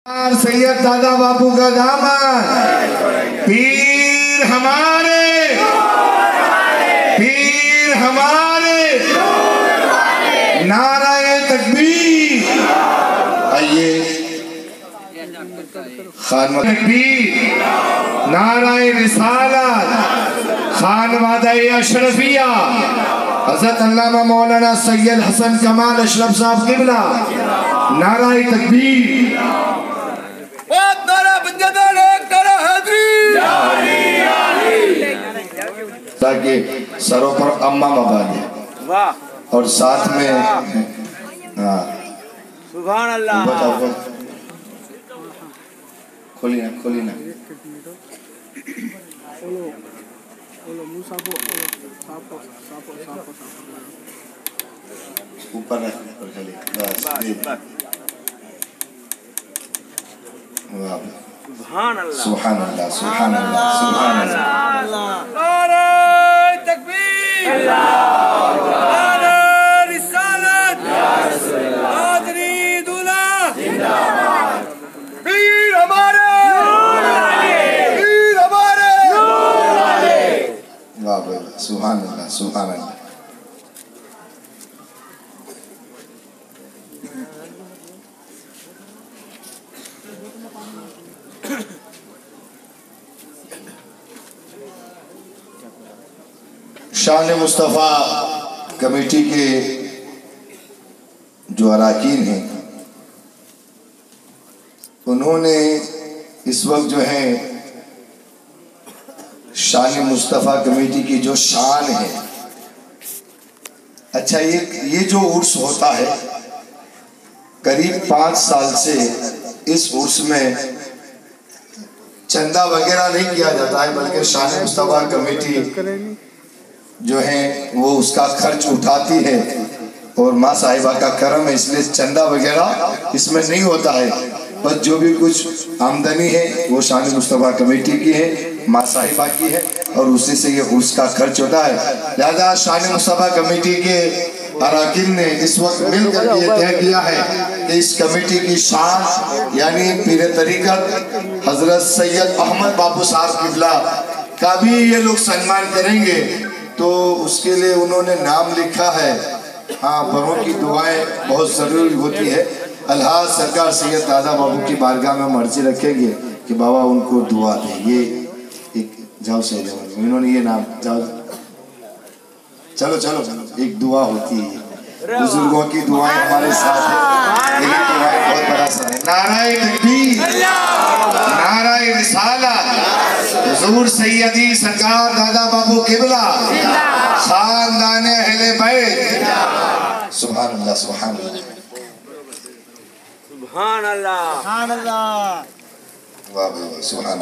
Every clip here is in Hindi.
सैयद दादा बापू का दामन पीर हमारे नाराए तकबीर। आइए खान तकबीर, नाराए रिसालत, खानवादा अशरफिया हज़रत अल्लामा मौलाना सैयद हसन कमाल अशरफ साहब किबला, नाराए तकबीर। ताकि सरों पर अम्मा मबादे और साथ में सुभान अल्लाह। खोली ना ऊपर सुभान अल्लाह, सुभान अल्लाह, सुभान अल्लाह, सुभान अल्लाह। नारे तकबीर, नारे रिसालत, आदरी दूल्हा, पीर हमारे, पीर हमारे। वाह वाह, सुभान अल्लाह, सुभान अल्लाह। शान मुस्तफ़ा कमेटी के जो अरकान हैं उन्होंने इस वक्त जो है शान मुस्तफ़ा कमेटी की जो शान है, अच्छा ये जो उर्स होता है करीब 5 साल से इस उर्स में चंदा वगैरह नहीं किया जाता है, बल्कि शान मुस्तफ़ा कमेटी जो है वो उसका खर्च उठाती है और माँ साहिबा का करम है, इसलिए चंदा वगैरह इसमें नहीं होता है। बस जो भी कुछ आमदनी है वो शान मुस्तफ़ा कमेटी की है, माँ साहिबा की है और उसी से ये उसका खर्च होता है। लिहाजा शान मुस्तफ़ा कमेटी के अरकान ने इस वक्त मिलकर ये तय किया है कि इस कमेटी की शान यानी पीर तरीक़त हजरत सैयद अहमद बापू साहब किबला का भी ये लोग सम्मान करेंगे। तो उसके लिए उन्होंने नाम लिखा है। हाँ, बड़ों की दुआएं बहुत ज़रूरी होती है। अल्लाह सरकार सैयद दादा बाबू की बारगाह में मर्जी रखेंगे कि बाबा उनको दुआ दे। ये एक जाओ से इन्होंने ये नाम जाओ, चलो एक दुआ होती है, बुजुर्गों की दुआएं हमारे साथ है, ये दुआएं बहुत बड़ा सर है। नाराए तकबीर, नाराए रिसालत, हुजूर सैयदी सरकार दादा बाबू किबला, खानदान अहले बैत। सुभान अल्लाह, सुभान अल्लाह, सुभान अल्लाह, सुभान अल्लाह। वाह वाह, सुभान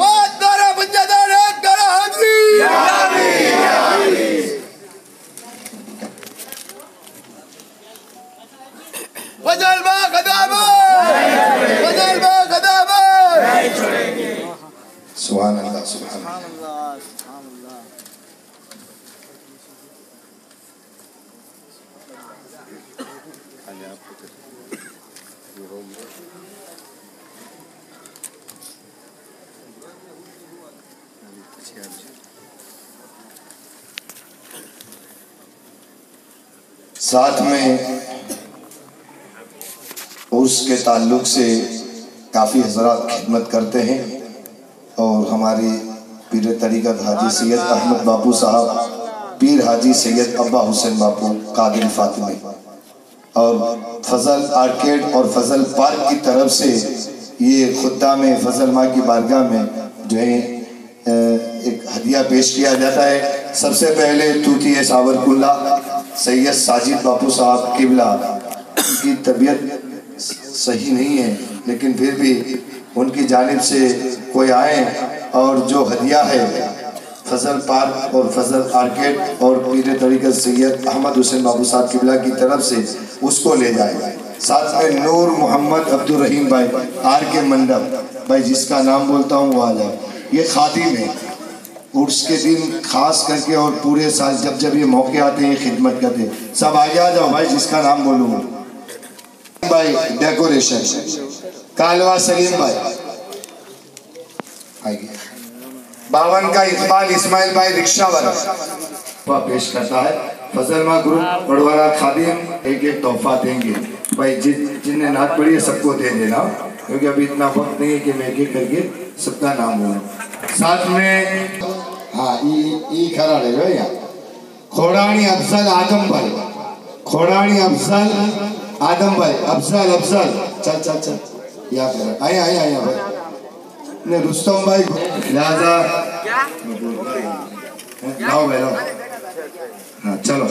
सुभान अल्लाह, सुभान अल्लाह। साथ में उसके ताल्लुक से काफ़ी हज़रात खिदमत करते हैं और हमारी पीर तरीक़त हाजी सैयद अहमद बापू साहब, पीर हाजी सैयद अब्बा हुसैन बापू कादिर फातिमी और फजल आर्केड और फजल पार्क की तरफ से ये खुद्दा में फजल माँ की बारगाह में जो है एक हदिया पेश किया जाता है। सबसे पहले तूती सावरकुल्ला सैयद साजिद बापू साहब किबला की तबीयत सही नहीं है, लेकिन फिर भी उनकी जानिब से कोई आए और जो हदिया है फजल पार्क और फजल आर्केड और पीर तरीक़त सैयद अहमद हुसैन बाबू साहब किबला की तरफ से उसको ले जाए। साथ में नूर मोहम्मद अब्दुल रहीम भाई आर के मंडप भाई, जिसका नाम बोलता हूँ वो आ जाए। ये खादिम है, उर्स के दिन खास करके और पूरे साल जब जब ये मौके आते हैं खिदमत करते हैं। सब आगे आ जाओ भाई, जिसका नाम बोलूँगा भाई। डेकोरेशन कालवा सलीम भाई आइए। 52 का इकबाल इस्माइल भाई रिक्शा वाला वह पेश करता है। फजलमा ग्रुप बड़वाला खादिम एक तोहफा देंगे भाई। जिनने नात पढ़ी है सबको दे देना, क्योंकि अभी इतना वक्त नहीं है कि मैं एक करके सबका नाम बोलूं। साथ में हाँ ई खड़ा रहेगा यहाँ खोड़ानी अफजल आदम भाई, खोड़ानी अफजल आदम भाई, अफजल अफजल चल चल चल याद कर आया आया आया भाई ने रुस्तम भाई लिहाजा लाओ भाई लाओ। हाँ चलो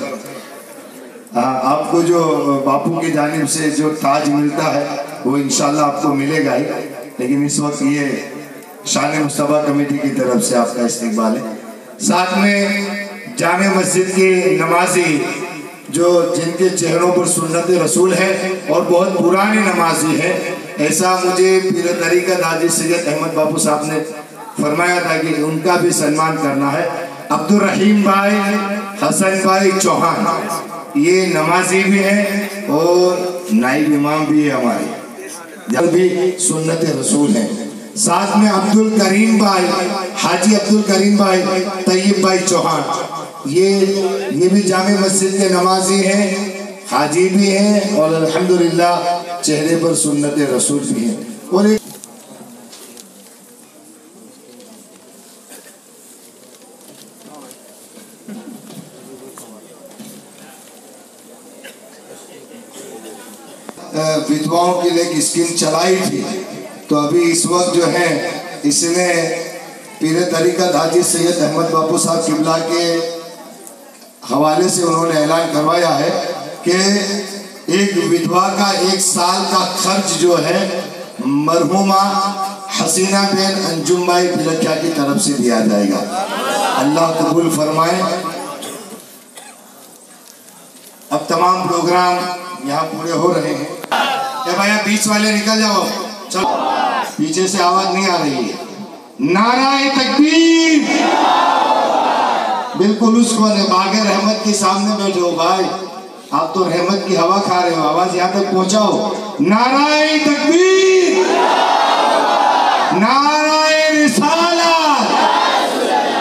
आपको जो बापू की जानिब से जो ताज मिलता है वो इंशाल्लाह आपको मिलेगा ही, लेकिन इस वक्त ये शान मुस्तफा कमेटी की तरफ से आपका इस्तकबाल है। साथ में जामे मस्जिद के नमाजी जो जिनके चेहरों पर सुन्नत रसूल है और बहुत पुराने नमाजी है, ऐसा मुझे पीर तरीक़त हाजी सैयद अहमद बापू साहब ने फरमाया था कि उनका भी सम्मान करना है। अब्दुल रहीम भाई, हसन भाई चौहान, ये नमाजी भी है और नाइब इमाम भी है हमारे, जब भी सुन्नत रसूल है। साथ में अब्दुल करीम भाई, हाजी अब्दुल करीम भाई, तैयब भाई चौहान, ये भी जामे मस्जिद के नमाजी हैं, हाजी भी हैं और अल्हम्दुलिल्लाह चेहरे पर सुन्नत रसूल भी है। और एक विधवाओं के लिए एक स्कीम चलाई थी, तो अभी इस वक्त जो है इसने पीर तरीक़त हाजी सैयद अहमद बापू साहब किबला के हवाले से उन्होंने ऐलान करवाया है कि एक विधवा का 1 साल का खर्च जो है मरहुमा हसीना बेन अंजुम भाई बिलखिया की तरफ से दिया जाएगा। अल्लाह कबूल फरमाए। अब तमाम प्रोग्राम यहाँ पूरे हो रहे हैं। भैया बीच वाले निकल जाओ, चलो पीछे से आवाज नहीं आ रही है। नाराए तकबीर, बिल्कुल उसको बागे रहमत के सामने बैठे हो भाई, आप तो रहमत की हवा खा रहे हो, आवाज यहाँ तक पहुंचाओ। नाराए तकबीर, नाराए रिसालत,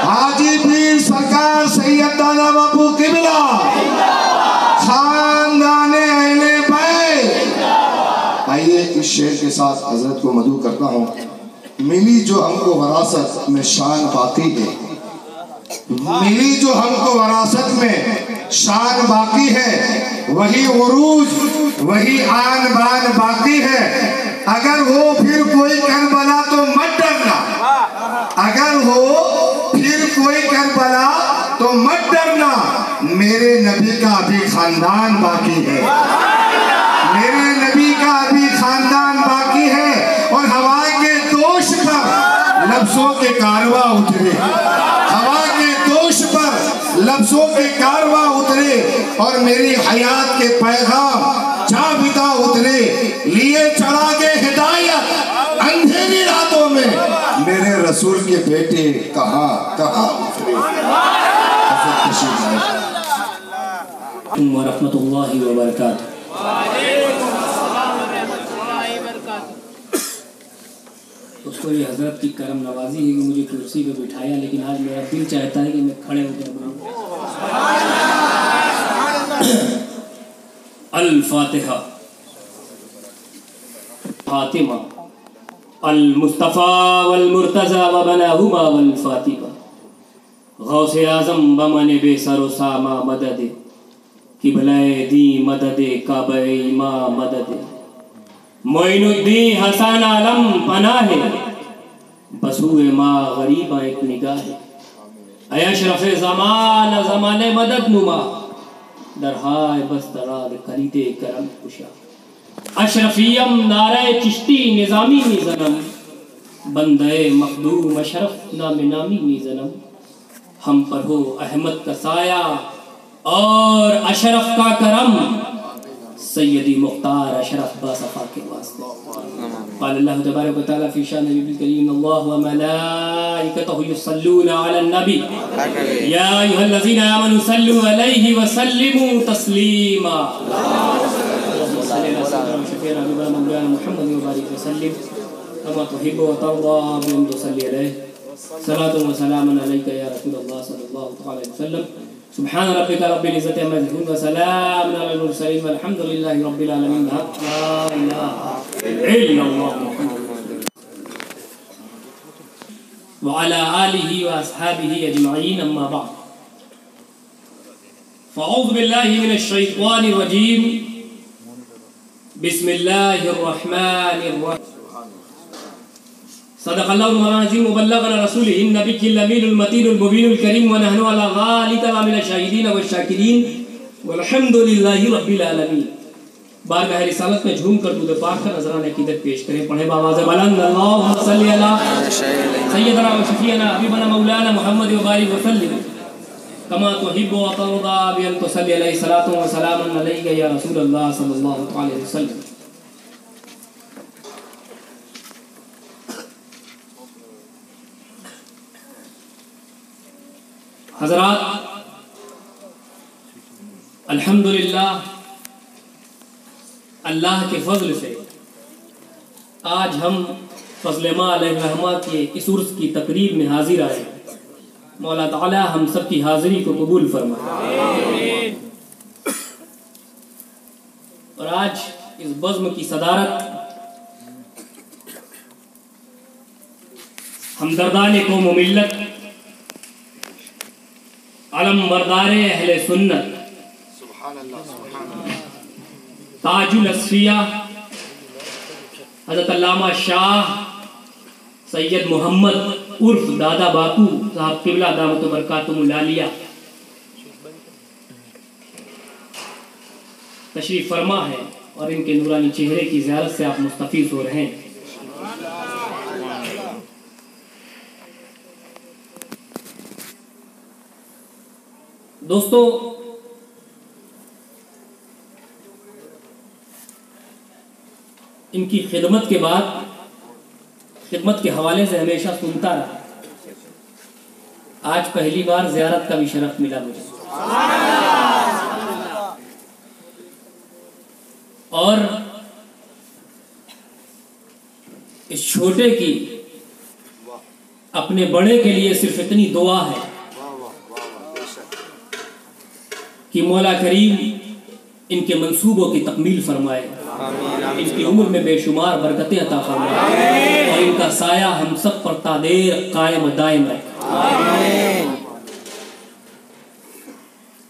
हाजी पीर सरकार सैयद दादा बापू किबला, खानदाने अहले बैत। आइए इस शेर के साथ हजरत को मदू करता हूँ। मिली जो हमको वरासत में शान बाकी है, मिली जो हमको वरासत में शान बाकी है, वही उरूज वही आन बान बाकी है। अगर हो फिर कोई करबला तो मत डरना, अगर हो फिर कोई करबला तो मत डरना, मेरे नबी का अभी खानदान बाकी है, मेरे नबी का अभी खानदान बाकी है। और हवा के दोष पर लफ्जों के कारवा उतरे, हवा के दोष पर लफ्जों के कारवा उतरे और मेरी हयात के पैगाम जाविदा उतरे। लिए चढ़ा के हिदायत अंधेरी रातों में, मेरे रसूल के बेटे कहाँ कहाँ उतरे। वरहमतुल्लाहि वबरकातुहू। उसको ये हजरत की करम नवाजी है कि मुझे कुर्सी पे बिठाया, लेकिन आज मेरा दिल चाहता है कि मैं खड़े होकर बोलूं। अल फातिहा। फातिमा अल मुस्तफ़ा वल मुर्तज़ा व बनाहुमा वल फातिमा, गौसे आज़म बमने बेसरो सामा मदद, किबलाए दी मदद काबे इमा मदद, मोइनुद्दीन हसन आलम पनाहे, बसूए माँ गरीबा एक निगाह, अशरफ ज़मान ज़माने मदद नुमा, दरहाय बस दराद खरीदे करम कुशा, अशरफियम नारे चिश्ती निज़ामी निज़नम, बंदे मखदूम अशरफ नाम नामी निज़नम, हम पर हो अहमद का साया और अशरफ का करम, सैयदी मुख्तार अशरफ बासफ़ा के वास्ते। क़ाल अल्लाह तबारक व तआला फ़ी शान नबील करीम, अल्लाहु व मलाइकतहु युसल्लूना अलन नबी या अय्युहल्लज़ीना आमनू सल्लू अलैहि व सल्लिमू तस्लीमा। वसल्लिम कमा तुहिब्बु व तर्दा बिअन तुसल्ली अलैहि सलातु व सलामुन अलैका या रसूलल्लाह सल्लल्लाहु अलैहि वसल्लम सुब्हान रब्बिका रब्बिल इज्जति अम्मा यसिफून व सलामुन अलल मुरसलीन वल्हम्दुलिल्लाहि रब्बिल आलमीन ला इलाहा इल्लल्लाह व अला आलिहि व अस्हाबिहि अजमईन अम्मा बाद फ़अऊज़ु बिल्लाहि मिनश शैतानिर रजीम बिस्मिल्लाहिर रहमानिर रहीम सदक़ल्लाहुल अज़ीम व बल्लगना रसूलिहिन नबिय्यिल अमीनुल मतीनुल मुबीनुल करीम व नहनु अला ज़ालिका मिनश शाहिदीन व शाकिरीन वल्हम्दुलिल्लाहि रब्बिल आलमीन। बारगाह रिसालत में झूम कर दूध पाक का नजराना अक़ीदत पेश करें। पढ़े बावाज़ बुलंद अल्लाहुम्मा सल्लि अला सय्यदना व शफ़ीअना हबीबना मौलाना मुहम्मद व बारिक व सल्लिम कमा तुहिब्बु व तर्दा बिअन तुसल्ली अलैहि सलातु व सलामुन अलैका या रसूलल्लाह सल्लल्लाहु अलैहि वसल्लम। हज़रात, अल्हम्दुलिल्लाह अल्लाह के फजल से आज हम फजल मा अलैहिर्रहमा के इस उर्स की तकरीब में हाजिर आए। मौला ताला हम सब की हाजिरी को कबूल फरमाए। और आज इस बज़्म की सदारत हमदर्दान कौम व मिल्लत अलम बरदारे अहले सुन्नत ताजुल अस्फिया हज़रत अल्लामा शाह सैयद मोहम्मद उर्फ दादा बापू साहब क़िबला दामत बरकातुहुल आलिया तशरीफ़ फरमा है और इनके नूरानी चेहरे की ज़ियारत से आप मुस्तफ़ीज़ हो रहे हैं। दोस्तों, इनकी खिदमत के बाद खिदमत के हवाले से हमेशा सुनता रहा। आज पहली बार ज़ियारत का भी शरफ मिला मुझे। और इस छोटे की अपने बड़े के लिए सिर्फ इतनी दुआ है कि मौला करीम इनके मंसूबों की तकमील फरमाए, इनकी उम्र में बेशुमार बरकतें अता फरमाए और इनका साया हम सब पर तादेर कायम दायम रहे।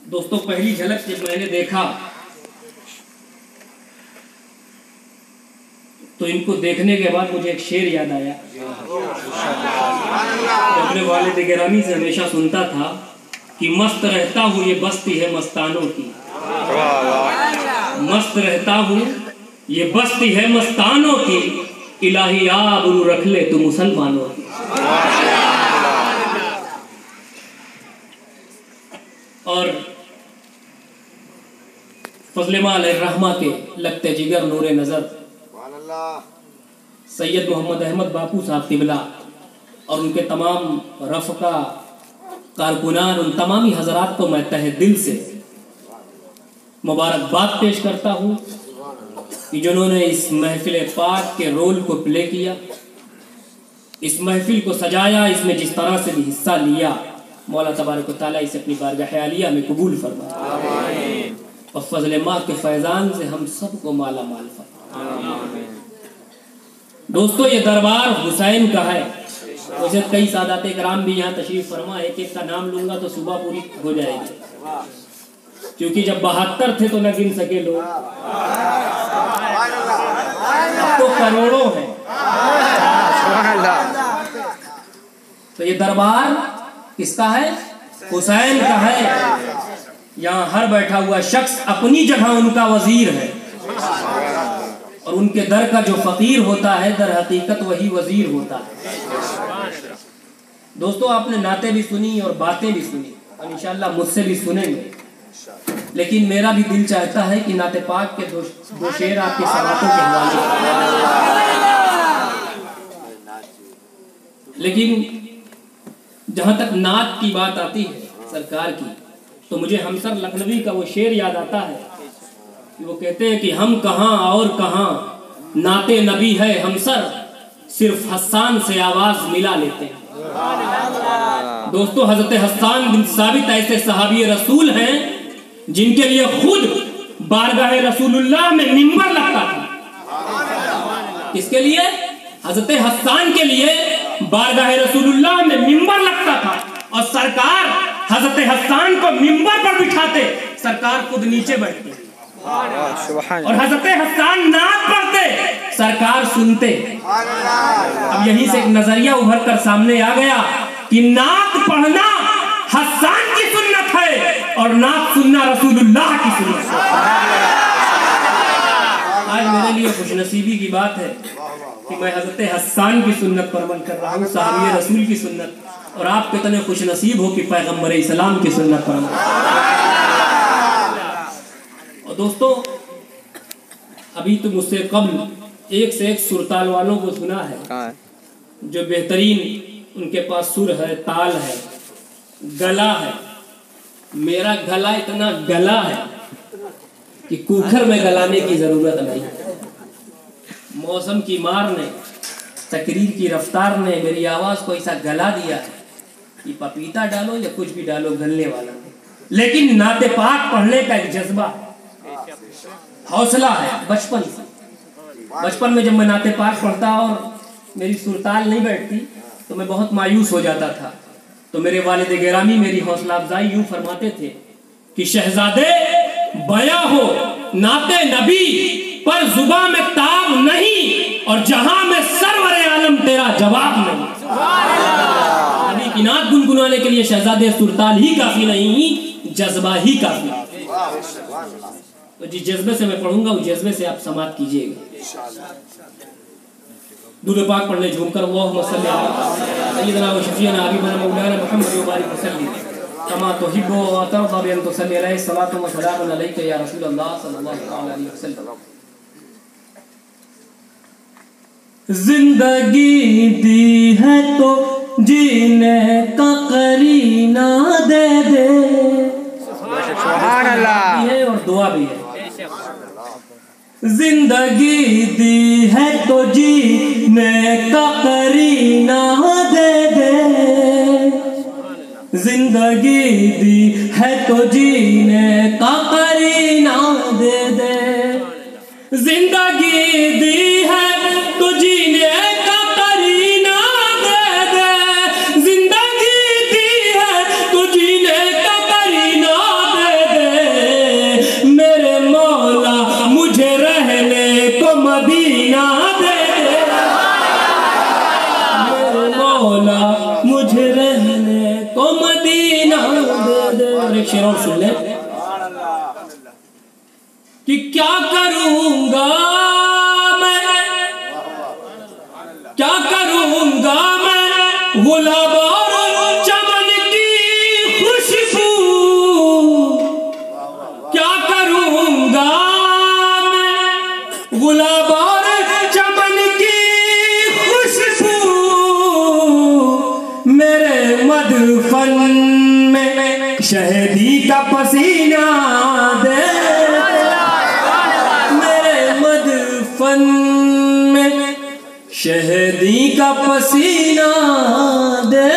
दोस्तों, पहली झलक जब मैंने देखा तो इनको देखने के बाद मुझे एक शेर याद आया। अपने वालिद गिरामी से हमेशा सुनता था कि मस्त रहता हूँ ये बस्ती है मस्तानों की, मस्त रहता हूँ ये बस्ती है मस्तानों की, इलाही आबरू रख ले तू मुसलमानों की। और फज़ल मा अलैहिर्रहमा के लगते जिगर नूरे नज़र सैयद मोहम्मद अहमद बापू साहब क़िबला और उनके तमाम रफ़का कारकुनान, उन तमामी हज़रात को मैं तहे दिल से मुबारकबाद पेश करता हूँ कि जिन्होंने इस महफिल पाक के रोल को प्ले किया, इस महफिल को सजाया, इसमें जिस तरह से भी हिस्सा लिया, मौला तबारक व तआला इसे अपनी बारगाह आलिया में कबूल फरमाए और फज़ल माह के फैज़ान से हम सबको माला माल फरमाए। दोस्तों, ये दरबार हुसैन का है। वैसे कई सादात इकराम भी यहाँ तशरीफ फरमा, एक एक का नाम लूंगा तो सुबह पूरी हो जाएगी, क्योंकि जब 72 थे तो न गिन सके लोग, अब तो करोड़ों हैं। तो ये दरबार किसका है? हुसैन का है। यहाँ हर बैठा हुआ शख्स अपनी जगह उनका वजीर है और उनके दर का जो फकीर होता है दर हकीकत वही वजीर होता है। दोस्तों, आपने नाते भी सुनी और बातें भी सुनी और इंशाअल्लाह मुझसे भी सुनेंगे, लेकिन मेरा भी दिल चाहता है कि नाते पाक के दो शेर आपके सवातों के हवाले। लेकिन जहाँ तक नात की बात आती है सरकार की, तो मुझे हमसर लखनवी का वो शेर याद आता है कि वो कहते हैं कि हम कहाँ और कहाँ नाते नबी है हमसर, सिर्फ हस्सान से आवाज मिला लेते हैं। दोस्तों, हजरत हस्सान बिन साबित ऐसे सहाबी रसूल हैं जिनके लिए खुद बारगाह रसूलुल्लाह में मिंबर लगता था। किसके लिए? हजरत हस्सान के लिए बारगाह रसूलुल्लाह में मिंबर लगता था और सरकार हजरत हस्सान को मिंबर पर बिठाते, सरकार खुद नीचे बैठते और हजरत हस्सान नात पढ़ते, सरकार सुनते। अब यहीं से एक नजरिया उभर कर सामने आ गया कि नात पढ़ना हस्सान की सुन्नत है और नात सुनना रसूलुल्लाह की सुन्नत है। आज मेरे लिए खुशनसीबी की बात है कि मैं हजरत हस्सान की सुन्नत पर अमल कर रहा हूँ, साहबी रसूल की सुन्नत, और आप कितने खुशनसीब हो कि पैगम्बर इस्लाम की सुन्नत पर अमल। और दोस्तों, अभी तो मुझसे कब्ल एक से एक सुरताल वालों को सुना है जो बेहतरीन उनके पास सुर है, ताल है, गला है। मेरा गला इतना गला है कि कुकर में गलाने की जरूरत नहीं। मौसम की मार ने, तकरीर की रफ्तार ने मेरी आवाज को ऐसा गला दिया है कि पपीता डालो या कुछ भी डालो गलने वाला नहीं। लेकिन नाते पाक पढ़ने का एक जज्बा, हौसला है। बचपन में जब मैं नाते पाक पढ़ता और मेरी सुरताल नहीं बैठती तो मैं बहुत मायूस हो जाता था। तो मेरे वालिद गिरामी मेरी हौसला अफजाई यूं फरमाते थे कि शहजादे बया हो नाते नबी पर जुबा में ताब नहीं और जहां में सरवरे आलम तेरा जवाब नहीं। नबी की नात गुनगुनाने के लिए शहजादे सुरताल ही काफी नहीं, जज्बा ही काफी। तो जिस जज्बे से मैं पढ़ूंगा उस जज्बे से आप समाप्त कीजिएगा। दुरूद पाक पढ़ने झूमकर अल्लाहुम्मा सल्ली अला सय्यिदना व शफीअना हबीबना मौलाना मुहम्मद व बारिक वसल्लिम कमा तुहिब्बु व तर्दा bi an tusalli अलैहि सलातु व सलामुन अलैका या रसूलल्लाह सल्लल्लाहु अलैहि वसल्लम। जिंदगी दी है तो जीने का करीना दे दे। सुभान अल्लाह। है और दुआ भी है। जिंदगी दी है तो जीने का करीना दे दे। जिंदगी दी है तो जीने का करीना दे दे। जिंदगी दी है तो जीने का करीना दे दे। जिंदगी दी है तो जीने का करीना दे दे। मेरे मौला मुझे रहने को मदीना दे दे। मेरे मौला मुझे रहने को मदीना दे दे। और एक शेर और सुन ले कि क्या करूंगा मैं गुलाब और चमन की खुशबू। क्या करूंगा मैं गुलाब और चमन की खुशबू। मेरे मदफन में शहदी का पसीना दे। मेरे मदफन में शहदी का पसीना दे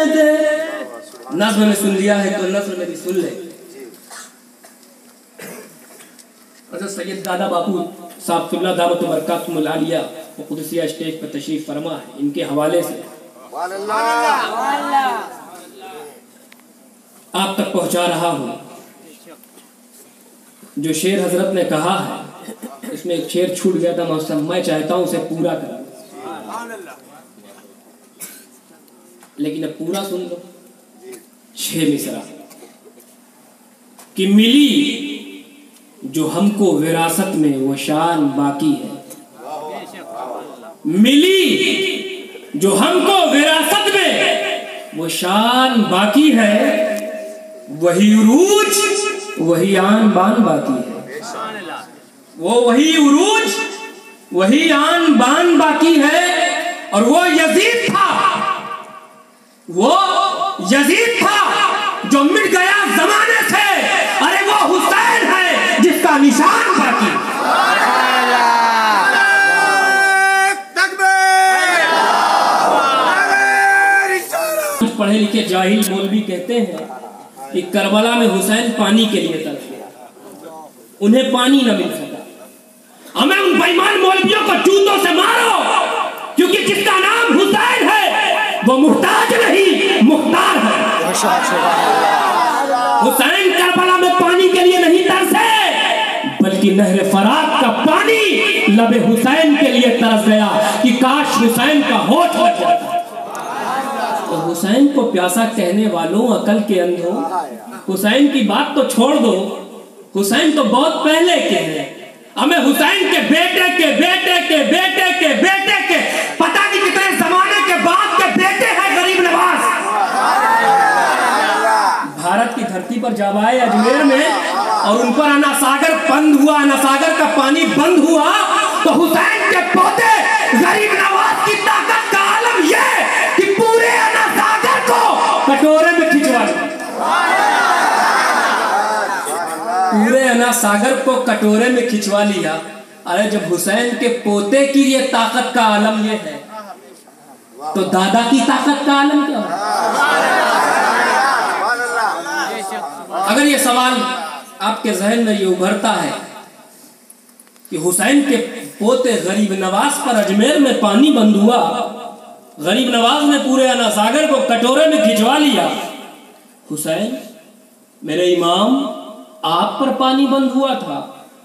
दे। नज़्म में सुन लिया है तो नज़्म में भी सुन ले। हज़रत सैयद दादा बापू साहब क़िबला दावत बरकातुहुल आलिया वो क़ुदसिया स्टेज पर तशरीफ फरमा है। इनके हवाले से आप तक पहुंचा रहा हूं। जो शेर हजरत ने कहा है इसमें एक शेर छूट गया था मौसम, मैं चाहता हूं उसे पूरा कर, लेकिन अब पूरा सुन लो। 6 मिसरा कि मिली जो हमको विरासत में वो शान बाकी है। मिली जो हमको विरासत में वो शान बाकी है। वही उरूज वही आन बान बाकी है। वो वही उरूज वही आन बान बाकी है। और वो यजीद था जो मिट गया जमाने से। अरे वो हुसैन है जिसका निशान बाकी। कुछ पढ़े लिखे जाहिल मौलवी कहते हैं कि करबला में हुसैन पानी के लिए तरस गया, उन्हें पानी न मिल सका। हमें उन बेईमान मौलवियों को जूतों से मारो, क्योंकि जिसका नाम हुसैन है वो मुहताज नहीं मुख्तार है। हुसैन करबला में पानी के लिए नहीं तरसे, बल्कि नहर फरात का पानी लबे हुसैन के लिए तरस गया कि काश हुसैन का होठ लग जाता। तो हुसैन को प्यासा कहने वालों, अकल के अंधों, हुसैन की बात तो छोड़ दो, हुसैन तो बहुत पहले के हैं। हमें हुसैन के बेटे के बेटे के बेटे के बेटे के पता नहीं कितने जमाने के बाद के बेटे हैं गरीब नवाज। भारत की धरती पर जब आए अजमेर में और उन पर अना सागर बंद हुआ, अना सागर का पानी बंद हुआ, तो हुसैन के पोते गरीब नवाज की ताकत का आलम यह कि पूरे अना सागर को कटोरे में खिंचवा दिया। पूरे अना सागर को कटोरे में खिंचवा लिया। अरे जब हुसैन के पोते की ये ताकत का आलम ये है, तो दादा की ताकत का आलम क्या है? अगर ये सवाल आपके जहन में ये उभरता है कि हुसैन के पोते गरीब नवाज पर अजमेर में पानी बंद हुआ, गरीब नवाज ने पूरे अना सागर को कटोरे में खिंचवा लिया, हुसैन मेरे इमाम आप पर पानी बंद हुआ था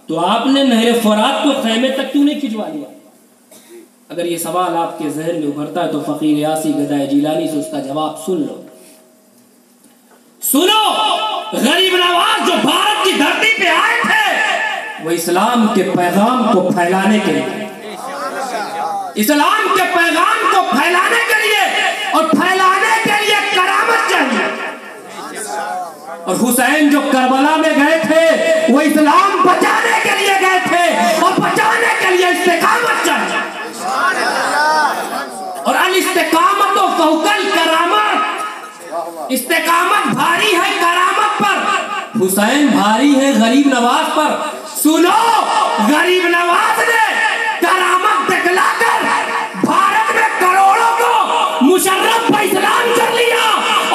तो आपने नहर फरात को खैमे तक क्यों नहीं खिंचवा लिया? अगर ये सवाल आपके जहन में उभरता है तो फकीर यासी गदाए जिलानी से उसका जवाब सुन लो। सुनो, गरीब नवाज जो भारत की धरती पे आए थे वो इस्लाम के पैगाम को फैलाने के लिए, इस्लाम के पैगाम को फैलाने के लिए और फैलाने के लिए करामत चाहिए। और हुसैन जो करबला में गए थे वो इस्लाम बचाने के लिए गए थे और बचाने के लिए इस्तिकामत चाहिए। और अल इस्तिकामत तो फौकल करामत, इस्तिकामत भारी है करामत पर, हुसैन भारी है गरीब नवाज पर। सुनो, गरीब नवाज ने करामत दिखलाकर भारत में करोड़ों को मुशर्रफ पर इस्लाम कर लिया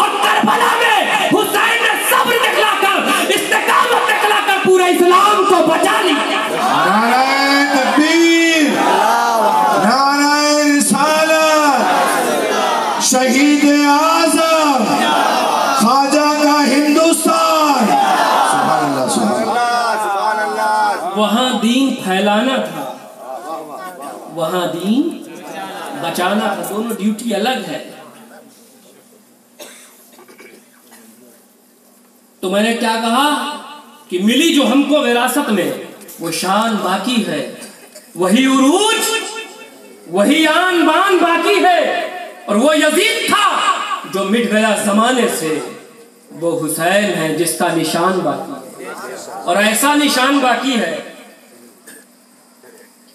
और करबला में हुसैन ने सब्र दिखलाकर, इस्तिकामत दिखलाकर पूरे इस्लाम को बचा लिया। नाराए तकबीर, नाराए रिसालत, शहीद आज़म, ख्वाजा का हिंदुस्तान। सुभान अल्लाह, सुभान अल्लाह। वहां दीन फैलाना था, वहां दीन बचाना था, दोनों ड्यूटी अलग है। तो मैंने क्या कहा कि मिली जो हमको विरासत में वो शान बाकी है, वही उरूज, वही आन बान बाकी है। और वो यजीद था जो मिट गया जमाने से, वो हुसैन है जिसका निशान बाकी है। और ऐसा निशान बाकी है,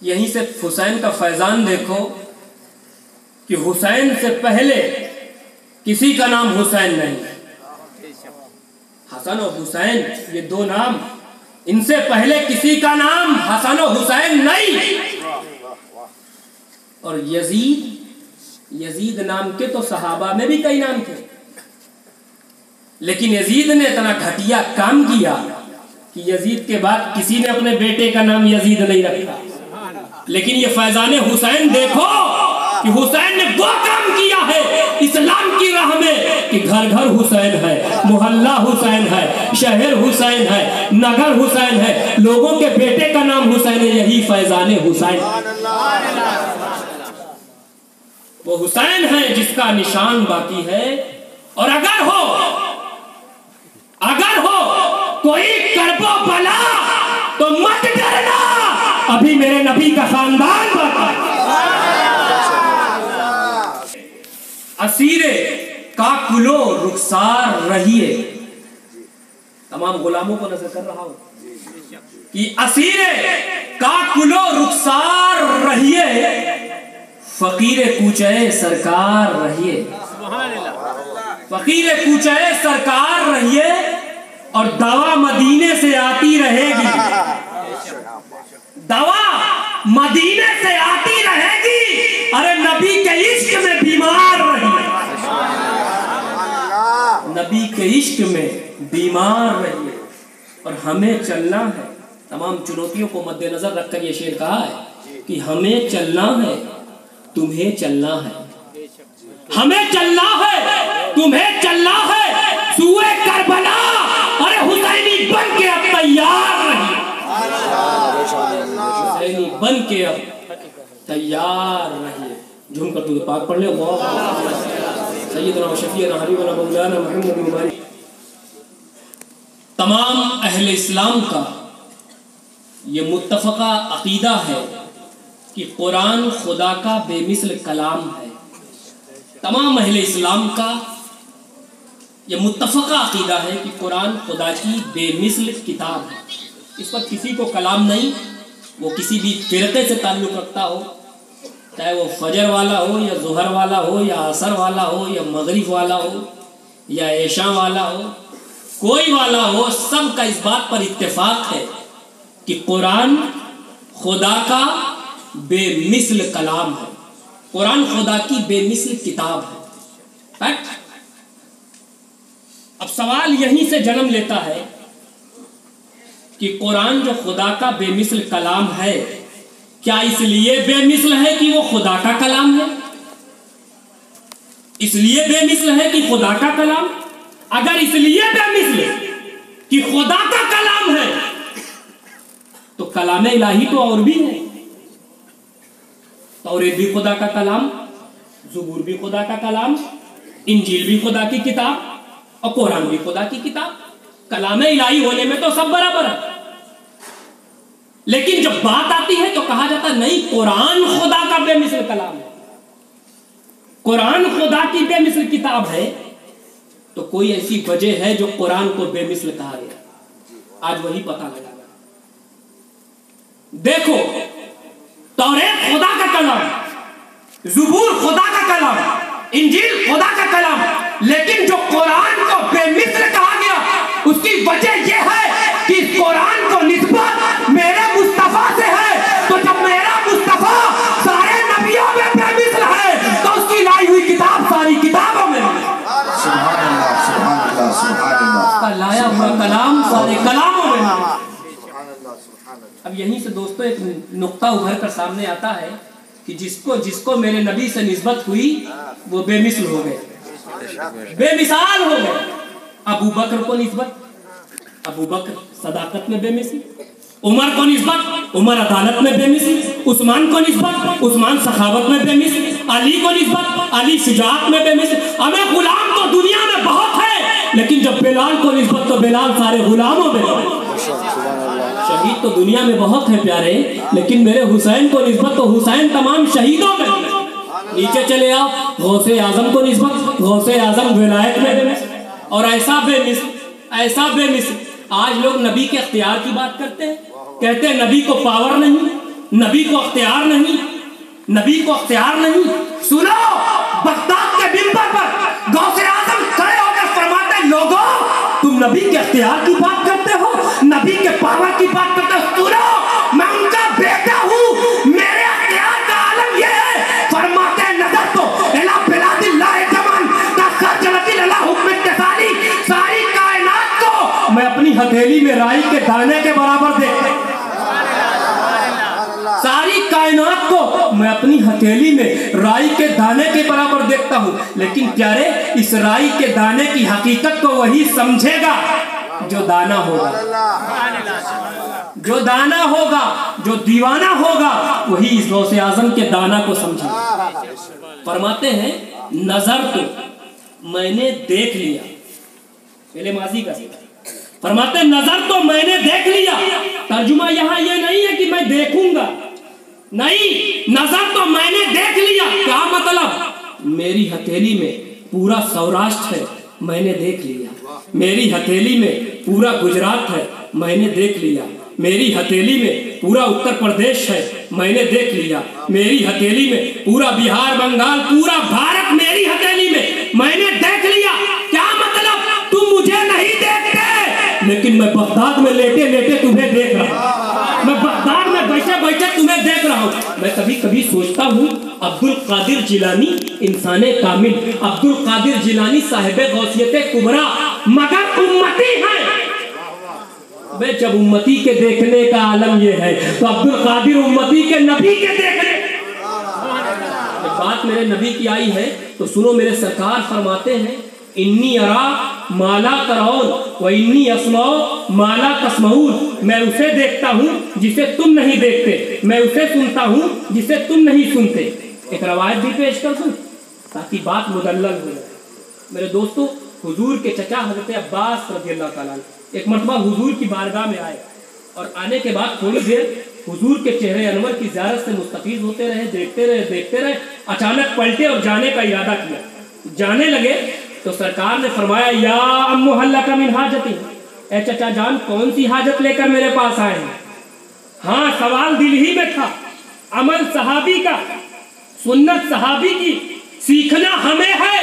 यहीं से हुसैन का फैजान देखो कि हुसैन से पहले किसी का नाम हुसैन नहीं। हसन और हुसैन ये दो नाम, इनसे पहले किसी का नाम हसन और हुसैन नहीं। और यजीद, यजीद नाम के तो सहाबा में भी कई नाम थे, लेकिन यजीद ने इतना घटिया काम किया कि यजीद के बाद किसी ने अपने बेटे का नाम यजीद नहीं रखा। लेकिन ये फैजान हुसैन देखो कि हुसैन ने वो काम किया है इस्लाम की राह में कि घर घर हुसैन है, मोहल्ला हुसैन है, शहर हुसैन है, नगर हुसैन है, लोगों के बेटे का नाम हुसैन है। यही फैजान हुसैन, वो हुसैन है जिसका निशान बाकी है। और अगर हो कोई करबो बला तो मत डरना, अभी मेरे नबी का खानदान बाकी। असीरे का कुलो रुखसार रहिए, तमाम गुलामों को नजर कर रहा हूं कि असीरे का कुलो रुखसार रहिए, फकीर कूचे सरकार रहिए, फकीर कूचे सरकार रहिए। और दवा मदीने से आती रहेगी, दवा मदीने से आती रहेगी। अरे नबी के इश्क में बीमार रहिए, नबी के इश्क में बीमार रहिए और हमें चलना है। तमाम चुनौतियों को मद्देनजर रखकर ये शेर कहा है कि हमें चलना है, तुम्हें चलना है, हमें चलना है, तुम्हें चलना है, सूए करबला अरे हुसैनी बन के अब तैयार रहिए, हुसैनी बन के अब तैयार रहिए। झूम कर तू पाक पढ़ ले। सैयदना शफीअना हबीबना मौलाना मुहम्मद। तमाम अहले इस्लाम का ये मुत्तफ़क़ा अक़ीदा है कि कुरान खुदा का बेमिसल कलाम है। तमाम अहले इस्लाम का ये मुत्तफ़क़ा अक़ीदा है कि कुरान खुदा की बेमिसल किताब है। इस पर किसी को कलाम नहीं, वो किसी भी फ़िरक़े से ताल्लुक़ रखता हो, चाहे वो फजर वाला हो या ज़ुहर वाला हो या असर वाला हो या मगरिब वाला हो या ऐशा वाला हो, कोई वाला हो, सब का इस बात पर इत्तेफाक है कि कुरान खुदा का बेमिसल कलाम है, कुरान खुदा की बेमिसल किताब है। फैक्ट। अब सवाल यहीं से जन्म लेता है कि कुरान जो खुदा का बेमिसल कलाम है, क्या इसलिए बेमिसल है कि वो खुदा का कलाम है? इसलिए बेमिसल है कि खुदा का कलाम? अगर इसलिए बेमिसल कि खुदा का कलाम है तो कलाम इलाही तो और भी है। तौरेत भी खुदा का कलाम, ज़बूर भी खुदा का कलाम, इंजील भी खुदा की किताब और कुरान भी खुदा की किताब। कलाम इलाही होने में तो सब बराबर है। लेकिन जब बात आती है तो कहा जाता नहीं, कुरान खुदा का बेमिसल कलाम है, कुरान खुदा की बेमिसल किताब है। तो कोई ऐसी वजह है जो कुरान को बेमिसल कहा गया। आज वही पता लगा। देखो, तौरेत खुदा का कलाम, ज़बूर खुदा का कलाम, इंजील खुदा का कलाम, लेकिन जो कुरान को बेमिसल कहा गया उसकी वजह यह है कि कुरान को निस्बत मेरे मुस्तफा से है। तो जब मेरा मुस्तफा सारे नबियों में बेमिसल है तो उसकी लाई हुई किताब सारी किताबों में, सुभान अल्लाह, सुभान अल्लाह, सुभान अल्लाह, उसका लाया हुआ कलाम सारे कलामों में। अब यहीं से दोस्तों एक नुक्ता उभर कर सामने आता है कि जिसको जिसको मेरे नबी से निस्बत हुई वो बेमिसल हो गए, बेमिसाल हो गए। अबू बकर को निस्बत, अबू बकर सदाकत में बेमिसल, उमर को निस्बत, उमर अदालत में बेमिसल, उस्मान को निस्बत, उस्मान सखावत में बेमिसल, अली को निस्बत, अली शुजाअत में बेमिसल। हमें गुलाम तो दुनिया में बहुत है, लेकिन जब बिलाल को निस्बत तो बिलाल सारे गुलामों में। शहीद तो दुनिया में बहुत है प्यारे, लेकिन मेरे हुसैन को निस्बत तो हुसैन तमाम शहीदों में। नीचे चले आओ, गौसे आजम को निस्बत, गौसे आजम विलायत में। और ऐसा बेमिसल आज लोग नबी के अख्तियार की बात करते हैं, कहते हैं नबी को पावर नहीं, नबी को अख्तियार नहीं, नबी को अख्तियार नहीं। सुनो, बगदाद के मिंबर पर गौसे आजम खड़े होकर फरमाते, लोगों तुम नबी के अख्तियार की बात करते हो, नबी के पावर की बात करते हो। सुनो, मैं उनका बेटा हूँ, मेरे अख्तियार का आलम ये है। फरमाते नजर तो इला बिलादिल्लाह जमान का खर्जलतिल अला हुक्म इत्तिसाली, सारी कायनात को मैं अपनी हथेली में राई के दाने के बराबर देखता हूँ, सारी कायनात को मैं अपनी हथेली में राई के दाने के बराबर देखता हूँ। लेकिन प्यारे, इस राई के दाने की हकीकत को वही समझेगा जो दाना होगा, जो दाना होगा, जो दीवाना होगा, वही इस गौसे आजम के दाना को समझेगा। फरमाते हैं नजर तो मैंने देख लिया, पहले माजी का फरमाते नजर तो मैंने देख लिया। तर्जुमा यहाँ ये नहीं है कि मैं देखूंगा, नहीं, नजर तो मैंने देख लिया। क्या मतलब? मेरी हथेली में पूरा सौराष्ट्र है, मैंने देख लिया। मेरी हथेली में पूरा गुजरात है, मैंने देख लिया। मेरी हथेली में पूरा उत्तर प्रदेश है, मैंने देख लिया। मेरी हथेली में पूरा बिहार, बंगाल, पूरा भारत मेरी हथेली में मैंने देख लिया। क्या मतलब? तुम मुझे नहीं देखते, लेकिन मैं बगदाद में लेटे लेटे तुम्हें देख रहा हूं। मैं बगदाद में बैठे बैठे तुम्हें देख रहा हूँ। मैं कभी कभी सोचता हूँ अब्दुल कादिर जिलानी इंसाने कामिल, अब्दुल कादिर जिलानी साहिब गौसियत कुबरा, मगर उम्मती है। मैं जब उम्मती के देखने का आलम ये है तो अब्दुल कादिर उम्मती के नबी के देखने। जब बात मेरे नबी की आई है तो सुनो, मेरे सरकार फरमाते हैं इन्नी अरा माला करौन व इन्नी अस्माओ माला तस्मऊन। मैं उसे देखता हूँ जिसे तुम नहीं देखते, मैं उसे सुनता हूँ जिसे तुम नहीं सुनते। एक रवायत भी पेश कर दूं ताकि बात मुदल्लल हो जाए। मेरे दोस्तों, हुजूर के चचा हजरत अब्बास रज़ियल्लाहु ताला एक मरतबा हुजूर की बारगाह में आए और आने के बाद थोड़ी देर हुजूर के चेहरे अनवर की ज़ियारत से मुस्तफीज होते रहे, देखते रहे। अचानक पलटे और जाने का इरादा किया। जाने लगे तो सरकार ने फरमाया या अम्मु हल्लका मिन हाजती, ए चचा जान कौन सी हाजत लेकर मेरे पास आए हैं? हाँ, सवाल दिल ही में था, अमल सहाबी का, सुन्नत सहाबी की, सीखना हमें है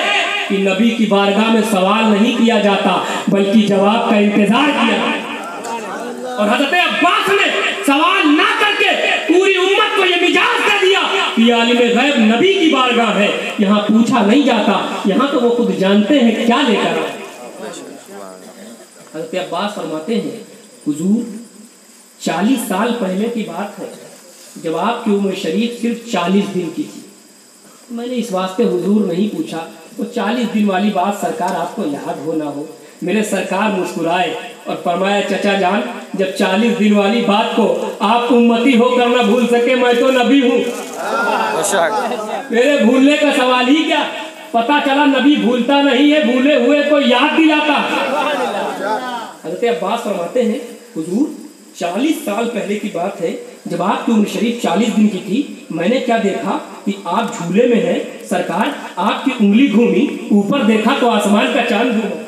कि नबी की बारगाह में सवाल नहीं किया जाता बल्कि जवाब का इंतजार किया जाता। और हज़रत अब्बास ने सवाल ना करके पूरी उम्मत को ये मिजाज दे दिया कि आलिम गैब नबी की बारगाह है, यहाँ पूछा नहीं जाता, यहाँ तो वो खुद जानते हैं क्या लेकर आए। हज़रत अब्बास फरमाते हैं हुजूर 40 साल पहले की बात है जब आपकी उम्र शरीफ सिर्फ 40 दिन की थी। मैंने इस वास्ते हुजूर नहीं पूछा तो 40 दिन वाली बात सरकार आपको याद हो ना हो। मेरे सरकार मुस्कुराए और फरमाया चचा जान, जब 40 दिन वाली बात को आप उम्मती होकर ना भूल सके, मैं तो नबी हूँ। मेरे भूलने का सवाल ही क्या, पता चला नबी भूलता नहीं है, भूले हुए को याद दिलाता। हज़रत अब्बास फरमाते हैं हुजूर 40 साल पहले की बात है जब आपकी उम्र शरीफ 40 दिन की थी। मैंने क्या देखा कि आप झूले में हैं, सरकार आपकी उंगली घूमी, ऊपर देखा तो आसमान का चांद घूमा।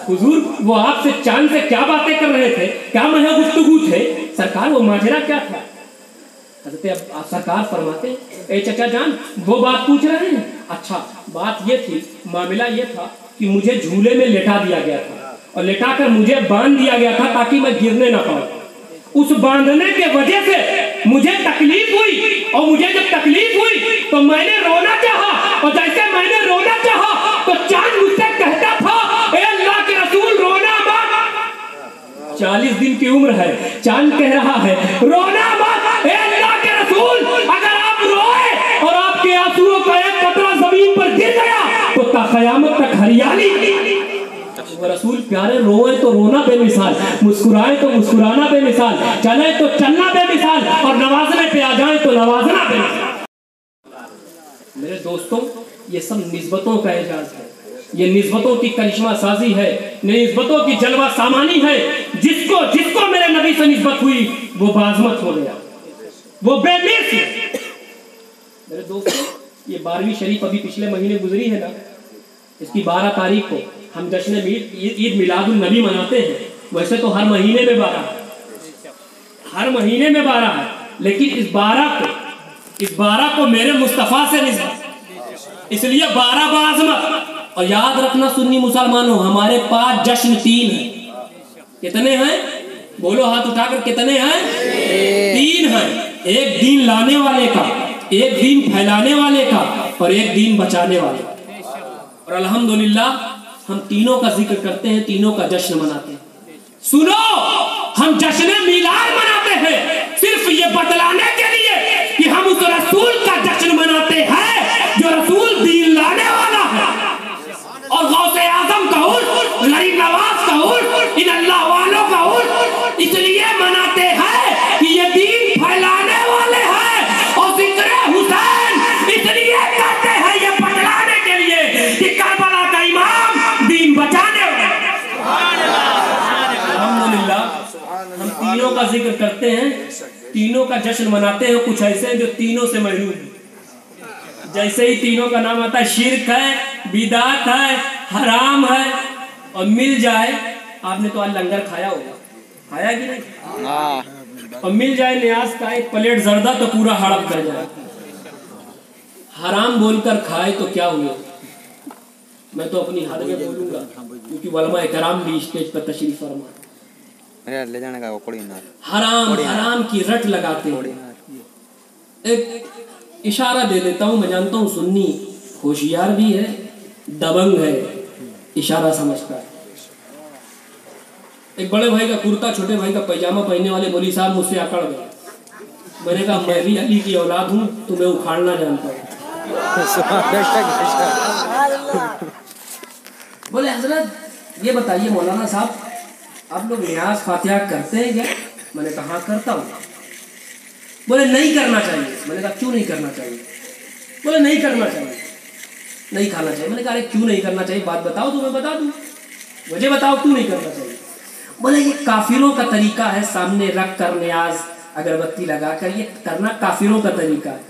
हुजूर वो आपसे चांद से क्या बातें कर रहे थे, क्या महज गुफ्तगू थे? सरकार वो माजरा क्या था? हज़रत सरकार फरमाते ए चचा जान वो बात पूछ रहे हैं? अच्छा, बात ये थी, मामला ये था कि मुझे झूले में लेटा दिया गया था और लेटाकर मुझे बांध दिया गया था ताकि मैं गिरने ना पाऊं। उस बांधने के वजह से मुझे तकलीफ हुई और मुझे जब तकलीफ हुई तो मैंने रोना चाहा और जैसे मैंने रोना चाहा तो चांद मुझसे कहता था ए अल्लाह के रसूल रोना मत। 40 दिन की उम्र है, चांद कह रहा है रोना मत ए अल्लाह के रसूल, अगर आप रोए और आपके आंसुओं का एक कतरा जमीन पर गिर गया तो क़यामत तक हरियाली। रसूल प्यारे रोए तो रोना बेमिसाल, मुस्कुराए तो मुस्कुराना बेमिसाल, चले तो चलना बेमिसाल और नवाजने पे आ जाए तो नवाजना बेमिसाल। मेरे दोस्तों, ये सब निस्बतों का एजाज है, ये निस्बतों की करिश्मा साजी है, निस्बतों की जलवा सामानी है। जिसको जिसको मेरे नबी से निस्बत हुई वो बाज़मत हो गया, वो बेमिस। मेरे दोस्तों, ये 12वीं शरीफ अभी पिछले महीने गुजरी है ना, इसकी 12 तारीख को हम जश्न ईद मिलादुन नबी मनाते हैं। वैसे तो हर महीने में 12 है, लेकिन इस 12 को मेरे मुस्तफ़ा से निस्बत, इसलिए 12 बाज़मत। और याद रखना सुन्नी मुसलमानों, हमारे पास जश्न 3 है। कितने हैं? बोलो हाथ उठाकर, कितने हैं? 3 हैं। एक दीन लाने वाले का, एक दीन फैलाने वाले का और एक दीन बचाने वाले का। और अल्हम्दुलिल्लाह हम तीनों का जिक्र करते हैं, तीनों का जश्न मनाते हैं। सुनो, हम जश्न मिलाद मनाते हैं सिर्फ ये बतलाने के लिए कि हम उस रसूल का जश्न मनाते हैं जो रसूल दीन लाने वाला है। और गौसे आजम का उर्स, गरीब नवाज का उर्स, इन अल्लाह वालों का उर्स इसलिए मनाते हैं कि ये दीन फैलाने वाले हैं। और जिक्र हुसैन इसलिए करते हैं ये बतलाने के लिए कि करबला का इमाम दीन बचाने वाला। अल्हम्दुलिल्लाह हम तीनों का जिक्र करते हैं, तीनों का जश्न मनाते हैं। कुछ ऐसे हैं जो तीनों से महरूम हैं। जैसे ही तीनों का नाम आता है, शिर्क है, बिदात है, हराम है, और मिल जाए, आपने तो आज लंगर खाया होगा, खाया कि नहीं? और मिल जाए न्याज का एक प्लेट जर्दा तो पूरा हड़प कर जाए। हराम बोलकर खाए तो क्या हुआ? मैं तो अपनी हद में बोलूंगा क्योंकि उलमा-ए-कराम भी स्टेज पर तशरीफ फरमा। ले जाने का कोड़ी ना हराम हराम की रट लगाते हैं। एक इशारा दे देता हूँ, मैं जानता हूँ सुन्नी होशियार भी है, दबंग है, इशारा समझता है। एक बड़े भाई का कुर्ता छोटे भाई का पैजामा पहनने वाले मौलवी साहब मुझसे अकड़ गए। मैंने कहा मैं भी अली की औलाद हूँ, तुम्हें उखाड़ना जानता हूँ। बोले हजरत ये बताइए मौलाना साहब, आप लोग नियाज फातिहा करते हैं क्या? मैंने कहा हाँ करता हूँ। बोले नहीं करना चाहिए। मैंने कहा क्यों नहीं करना चाहिए? बोले नहीं करना चाहिए, नहीं खाना चाहिए। मैंने कहा अरे क्यों नहीं करना चाहिए, बात बताओ तो मैं बता दूँ, मुझे बताओ क्यों नहीं करना चाहिए। बोले ये काफिरों का तरीका है, सामने रख कर नियाज अगरबत्ती लगा कर ये करना काफिरों का तरीका है,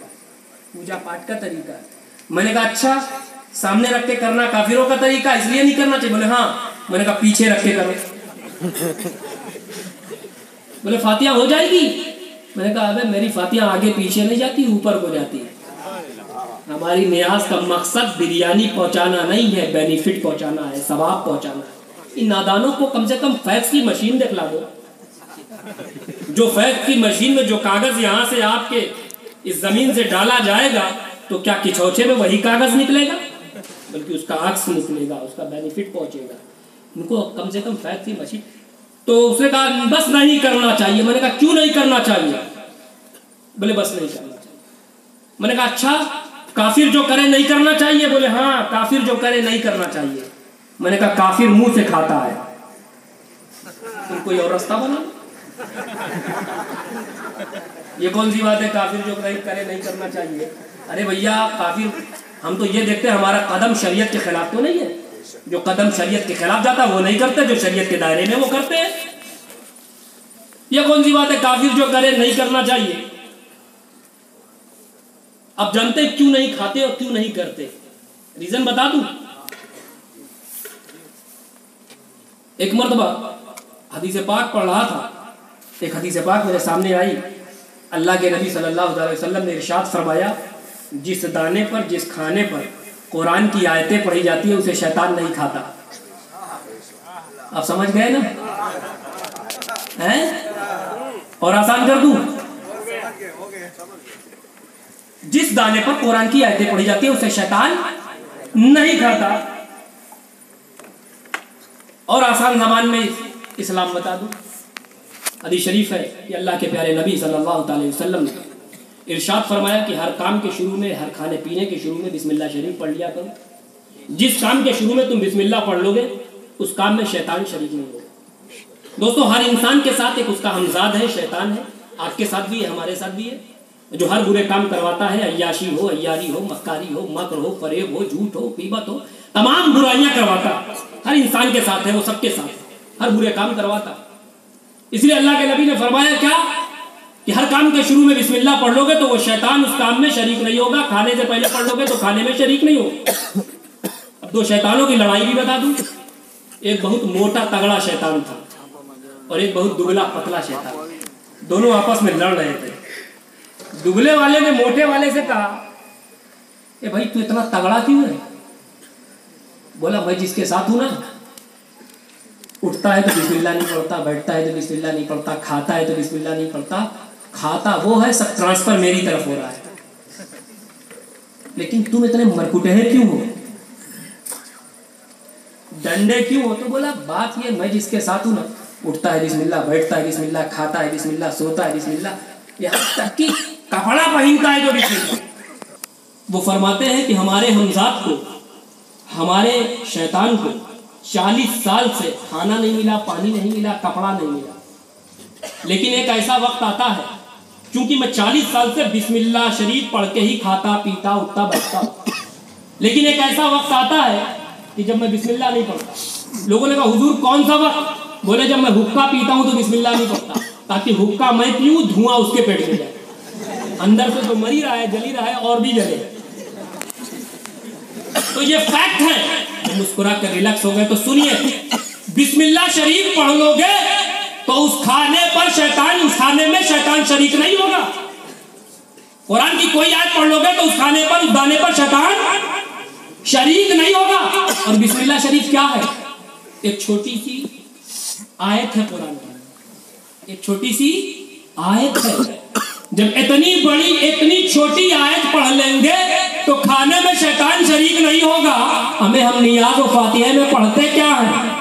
पूजा पाठ का तरीका है। मैंने कहा अच्छा, सामने रख के करना काफिरों का तरीका इसलिए नहीं करना चाहिए? बोले हाँ। मैंने कहा पीछे रख के करो। बोले फातिहा हो जाएगी? मैंने कहा अबे मेरी फातिहा आगे पीछे नहीं जाती, ऊपर को जाती है। हमारी नियाज का मकसद बिरयानी पहुंचाना नहीं है, बेनिफिट पहुंचाना है, सवाब पहुंचाना है। इन नादानों को कम से कम फैक्स की मशीन दिखला दो। जो फैक्स की मशीन में जो कागज यहाँ से आपके इस जमीन से डाला जाएगा तो क्या किचौचे में वही कागज निकलेगा, बल्कि उसका अक्स निकलेगा, उसका बेनिफिट पहुंचेगा। इनको कम से कम फैक्स की मशीन। तो उसने कहा बस नहीं करना चाहिए। मैंने कहा क्यों नहीं करना चाहिए? बोले बस नहीं करना चाहिए। मैंने कहा अच्छा, काफिर जो करे नहीं करना चाहिए? बोले हाँ, काफिर जो करे नहीं करना चाहिए। मैंने कहा काफिर मुंह से खाता है, तुम कोई और रास्ता बना। ये कौन सी बात है, काफिर जो करे नहीं करना चाहिए? अरे भैया काफिर, हम तो ये देखते हैं हमारा कदम शरीयत के खिलाफ तो नहीं है। जो कदम शरीयत के खिलाफ जाता है वो नहीं करते, जो शरीयत के दायरे में वो करते हैं। ये कौन सी बात है काफिर जो करे नहीं करना चाहिए? अब जानते हैं क्यों नहीं खाते और क्यों नहीं करते, रीजन बता दूं। एक मर्तबा हदीस पाक पढ़ रहा था, एक हदीस पाक मेरे सामने आई। अल्लाह के नबी सल्लल्लाहु अलैहि वसल्लम ने इरशाद फरमाया, जिस दाने पर जिस खाने पर कुरान की आयतें पढ़ी जाती है उसे शैतान नहीं खाता। आप समझ गए ना? हैं? और आसान कर दूं, जिस दाने पर कुरान की आयतें पढ़ी जाती है उसे शैतान नहीं खाता। और आसान ज़बान में इस्लाम बता दूं, हदीस शरीफ है कि अल्लाह के प्यारे नबी सल्लल्लाहु अलैहि वसल्लम ने इरशाद फरमाया कि हर काम के शुरू में, हर खाने पीने के शुरू में बिस्मिल्लाह शरीफ पढ़ लिया करो। जिस काम के शुरू में तुम बिस्मिल्लाह पढ़ लोगे उस काम में शैतान शरीक नहीं होगा। दोस्तों हर इंसान के साथ एक उसका हमजाद है, शैतान है। आपके साथ भी है, हमारे साथ भी है, जो हर बुरे काम करवाता है। अय्याशी हो, अय्यारी हो, मक्कारी हो, मकर हो, फरेब हो, झूठ हो, गीबत हो, तमाम बुराइयां करवाता हर इंसान के साथ है, वो सबके साथ हर बुरे काम करवाता। इसलिए अल्लाह के नबी ने फरमाया क्या कि हर काम के शुरू में बिस्मिल्लाह पढ़ लोगे तो वो शैतान उस काम में शरीक नहीं होगा। खाने से पहले पढ़ लोगे तो खाने में शरीक नहीं होगा। अब दो शैतानों की लड़ाई भी बता दूं। एक बहुत मोटा तगड़ा शैतान था और एक बहुत दुबला पतला शैतान। दोनों आपस में लड़ रहे थे। दुबले वाले ने मोटे वाले से कहा, ए भाई तू इतना तगड़ा क्यों है? बोला मैं जिसके साथ हूं ना, उठता है तो बिस्मिल्लाह नहीं पढ़ता, बैठता है तो बिस्मिल्लाह नहीं पढ़ता, खाता है तो बिस्मिल्लाह नहीं पढ़ता। खाता वो है, सब ट्रांसफर मेरी तरफ हो रहा है। लेकिन तुम इतने मरकुटेहे क्यों हो, डंडे क्यों हो? तो बोला बात ये, मैं जिसके साथ हूं ना, उठता है बिस्मिल्लाह, बैठता है बिस्मिल्लाह, खाता है बिस्मिल्लाह, सोता है बिस्मिल्लाह, यहाँ तक कि कपड़ा पहनता है जो बिस्मिल्लाह। वो फरमाते हैं कि हमारे हमजाद को, हमारे शैतान को 40 साल से खाना नहीं मिला, पानी नहीं मिला, कपड़ा नहीं मिला। लेकिन एक ऐसा वक्त आता है, क्योंकि मैं 40 साल से बिस्मिल्लाह शरीफ पढ़ के ही खाता, पीता, उठता, बैठता। लेकिन एक ऐसा वक्त आता है कि जब मैं बिस्मिल्लाह नहीं पढ़ता। लोगों ने कहा हुजूर कौन सा वक्त? बोले जब मैं हुक्का पीता हूं तो बिस्मिल्लाह नहीं पढ़ता, ताकि हुक्का मैं पीऊं, धुआं उसके पेट में जाए, अंदर से तो मर ही रहा है, जल ही रहा है और भी जले। तो ये फैक्ट है। मुस्कुरा कर रिलैक्स हो गए तो सुनिए, बिस्मिल्लाह शरीफ पढ़ लोगे तो उस खाने पर शैतान, उस खाने में शैतान शरीक नहीं होगा। कुरान की कोई आयत पढ़ लोगे तो उस खाने पर, उस दाने पर शैतान शरीक नहीं होगा। और बिस्मिल्लाह शरीफ क्या है? एक छोटी सी आयत है कुरान की, एक छोटी सी आयत है। जब इतनी बड़ी इतनी छोटी आयत पढ़ लेंगे तो खाने में शैतान शरीक नहीं होगा। हमें हम नियाज और फातिहा में पढ़ते क्या है?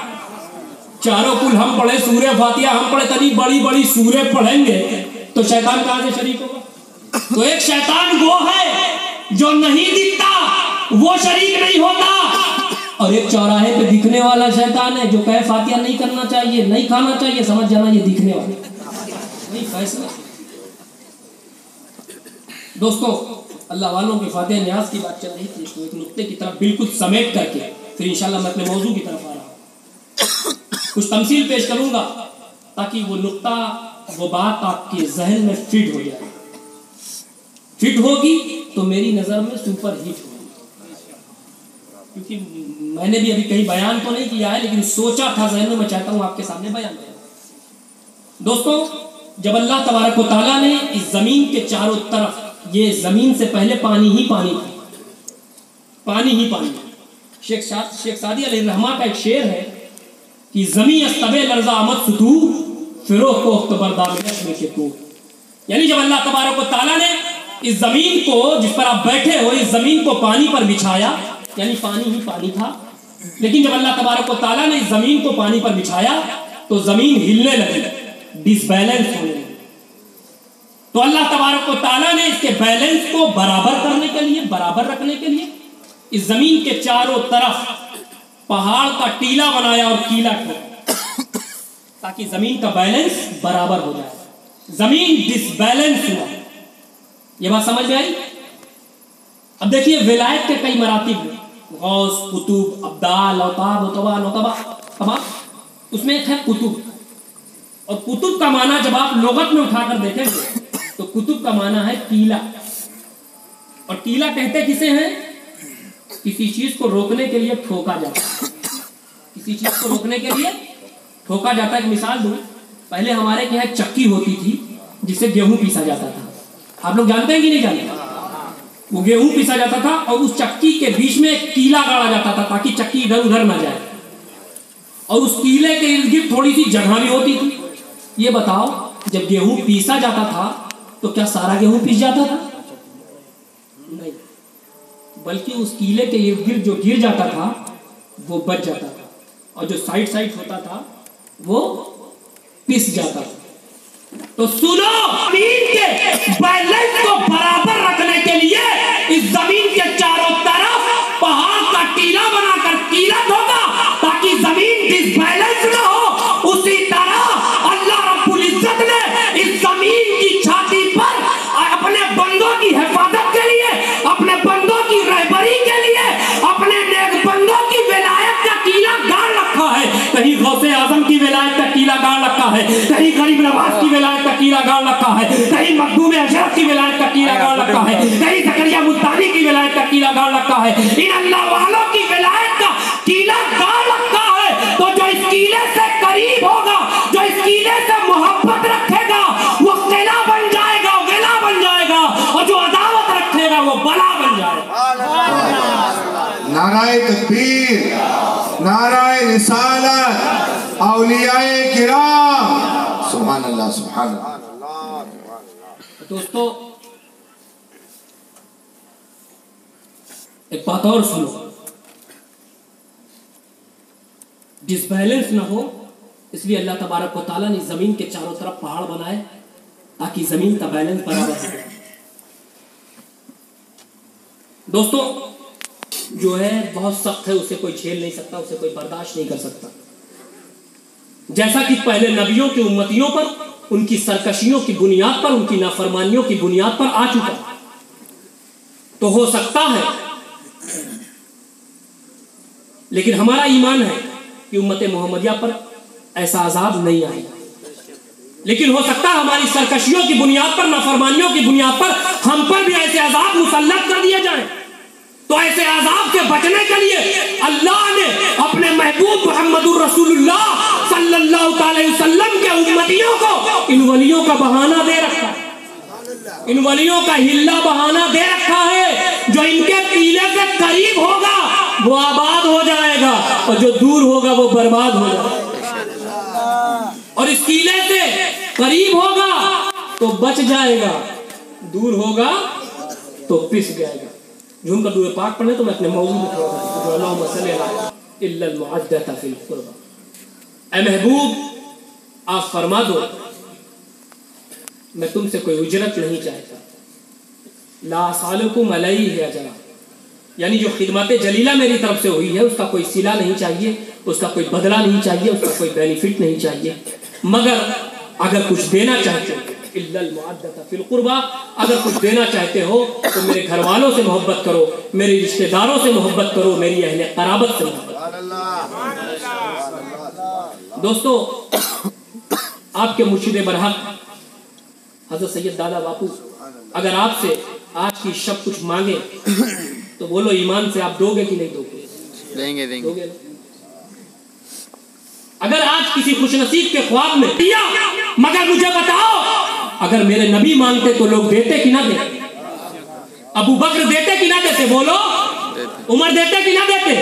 चारों कुल हम पढ़े सूरे फातिहा, हम पढ़े तनी बड़ी बड़ी सूरे पढ़ेंगे तो शैतान कहां से शरीक होगा? तो एक शैतान वो है जो नहीं दिखता, वो शरीक नहीं होता, और एक चौराहे पे दिखने वाला शैतान है जो कहे फातिहा नहीं करना चाहिए, नहीं खाना चाहिए, समझ जाना ये दिखने वाला नहीं फैसला। दोस्तों, अल्लाह वालों की फातिहा न्याज की बात चल रही थी, तो एक नुक्ते की तरफ बिल्कुल समेट करके फिर इंशाल्लाह मैं अपने मौजू की तरफ आ रहा हूँ। कुछ तमसील पेश करूंगा ताकि वो नुक्ता, वो बात आपके जहन में फिट हो जाए। फिट होगी तो मेरी नजर में सुपर हिट होगी, क्योंकि मैंने भी अभी कहीं बयान तो नहीं किया है, लेकिन सोचा था जहन में, मैं चाहता हूं आपके सामने बयान करूं। दोस्तों, जब अल्लाह तबारक व तआला ने इस जमीन के चारों तरफ, ये जमीन से पहले पानी ही पानी था, पानी ही पानी। शेख सादी अलैहिर्रहमा का एक शेर है कि जमी अस्तबे लर्जा आमद सुतू फिरोह को अख्तबरदामिश में के तू। यानी जब अल्लाह तबारक व तआला ने इस जमीन को, जिस पर आप बैठे हो, इस जमीन को पानी पर बिछाया, यानी पानी ही पानी था, लेकिन जब अल्लाह तबारक व तआला ने इस जमीन को पानी पर बिछाया तो जमीन हिलने लगी, डिसबैलेंस होने लगी। तो अल्लाह तबारक व तआला ने इसके बैलेंस को बराबर करने के लिए, बराबर रखने के लिए इस जमीन के चारों तरफ पहाड़ का टीला बनाया और कीला ठोका, ताकि जमीन का बैलेंस बराबर हो जाए। जमीन डिसबैलेंस हुआ, ये बात समझ में आई? अब देखिए, विलायत के कई मरातिब हैं, गौस, कुतुब, अब्दाल, औताब, उतबा, नौतबा, तमाम। उसमें एक है कुतुब, और कुतुब का माना जब आप लुगत में उठाकर देखेंगे तो कुतुब का माना है कीला। और कीला कहते किसे हैं? किसी चीज को रोकने के लिए ठोका जाता है, किसी चीज को रोकने के लिए ठोका जाता है। एक मिसाल दूं, पहले हमारे यहाँ चक्की होती थी जिससे गेहूं पीसा जाता था, आप लोग जानते हैं कि नहीं जानते? वो गेहूं पीसा जाता था और उस चक्की के बीच में एक कीला गाड़ा जाता था ताकि चक्की इधर उधर ना जाए, और उस कीले के इर्द गिर्द थोड़ी सी जगह भी होती थी। ये बताओ, जब गेहूं पीसा जाता था तो क्या सारा गेहूं पीस जाता था? नहीं, बल्कि उस कीले के इर्द गिर्द जो गिर जाता था वो बच जाता था, और जो साइड साइड होता था वो पिस जाता था। तो सुनो, जमीन के बैलेंस को बराबर रखने के लिए इस जमीन के चारों तरफ पहाड़ का टीला बनाकर कीला ठोका ताकि जमीन डिसबैलेंस न हो। उसी तरह अल्लाह रब्बुल इज्जत ने इस जमीन की छाती पर अपने बंदों की हिफाजत के लिए, अपने बंदों की रहबरी के लिए, अपने नेक बंदों की विलायत का कीला गाड़ रखा है। कहीं गौसे आजम की विलायत का कीला गाड़ रखा है, कहीं गरीब नवाज की विलायत का कीला गाड़ रखा है, कहीं मखदूम अशरफ की विलायत का कीला गाड़ रखा है, कहीं जकरिया मुल्तानी की विलायत का कीला गाड़ रखा है। इन अल्लाह वालों की विलायत का कीला गाड़ रखा है। तो जो इस कीले से करीब होगा, जो इस कीले से मोहब्बत रखेगा, वो किला बन जाएगा, गिला बन जाएगा, और जो अदावत रखेगा वो बला बन जाएगा। नाराए तकबीर, नाराए रिसालत, औलियाए किराम, सुभान अल्लाह, सुभान अल्लाह। दोस्तों, एक बात और सुनो, डिसबैलेंस ना हो इसलिए अल्लाह तबारक व तआला ने जमीन के चारों तरफ पहाड़ बनाए ताकि जमीन का बैलेंस बराबर हो। दोस्तों, जो है बहुत सख्त है, उसे कोई झेल नहीं सकता, उसे कोई बर्दाश्त नहीं कर सकता। जैसा कि पहले नबियों की उम्मतियों पर उनकी सरकशियों की बुनियाद पर, उनकी नाफरमानियों की बुनियाद पर आ चुका, तो हो सकता है, लेकिन हमारा ईमान है कि उम्मत मोहम्मदिया पर ऐसा अजाब नहीं आएगा। लेकिन हो सकता है हमारी सरकशियों की बुनियाद पर, नाफरमानियों की बुनियाद पर हम पर भी ऐसे अजाब मुसल्लत कर दिए जाएं। तो ऐसे अजाब से बचने के लिए अल्लाह ने अपने महबूब मुहम्मदुर रसूलुल्लाह सल्लल्लाहु अलैहि वसल्लम के उम्मतियों को इन वलियों का बहाना दे रखा है, इन वलियों का हिल्ला बहाना दे रखा है। जो इनके कीले से करीब होगा वो आबाद हो जाएगा, और जो दूर होगा वो बर्बाद हो जाएगा। और इस कीले से करीब होगा तो बच जाएगा, दूर होगा तो पिस जाएगा। झूम कर दूर पाक पढ़े तो मैं अपने मौजूद में ऐ महबूब आप फरमा दो, मैं तुमसे कोई उजरत नहीं चाहता। ला सालुकुम अलैहि अजरा, यानी जो खिदमत जलीला मेरी तरफ से हुई है उसका कोई सिला नहीं चाहिए, उसका कोई बदला नहीं चाहिए, उसका कोई बेनिफिट नहीं चाहिए। मगर अगर कुछ देना चाहते हो इल्लल मुअद्दता फिल कुर्बा, अगर कुछ देना चाहते हो तो मेरे घर वालों से मोहब्बत करो, मेरे रिश्तेदारों से मोहब्बत करो, मेरी अहले क़राबत से मोहब्बत। दोस्तों, आपके मुर्शिद बरहक हज़रत सैयद दादा बापू अगर आपसे आज की शब कुछ मांगे तो बोलो ईमान से आप दोगे कि नहीं दोगे? देंगे दोगे। अगर आज किसी खुशनसीब के ख्वाब में दिया, मगर मुझे बताओ अगर मेरे नबी मांगते तो लोग देते कि ना देते? अबू बकर देते कि ना देते? बोलो। उमर देते कि ना देते?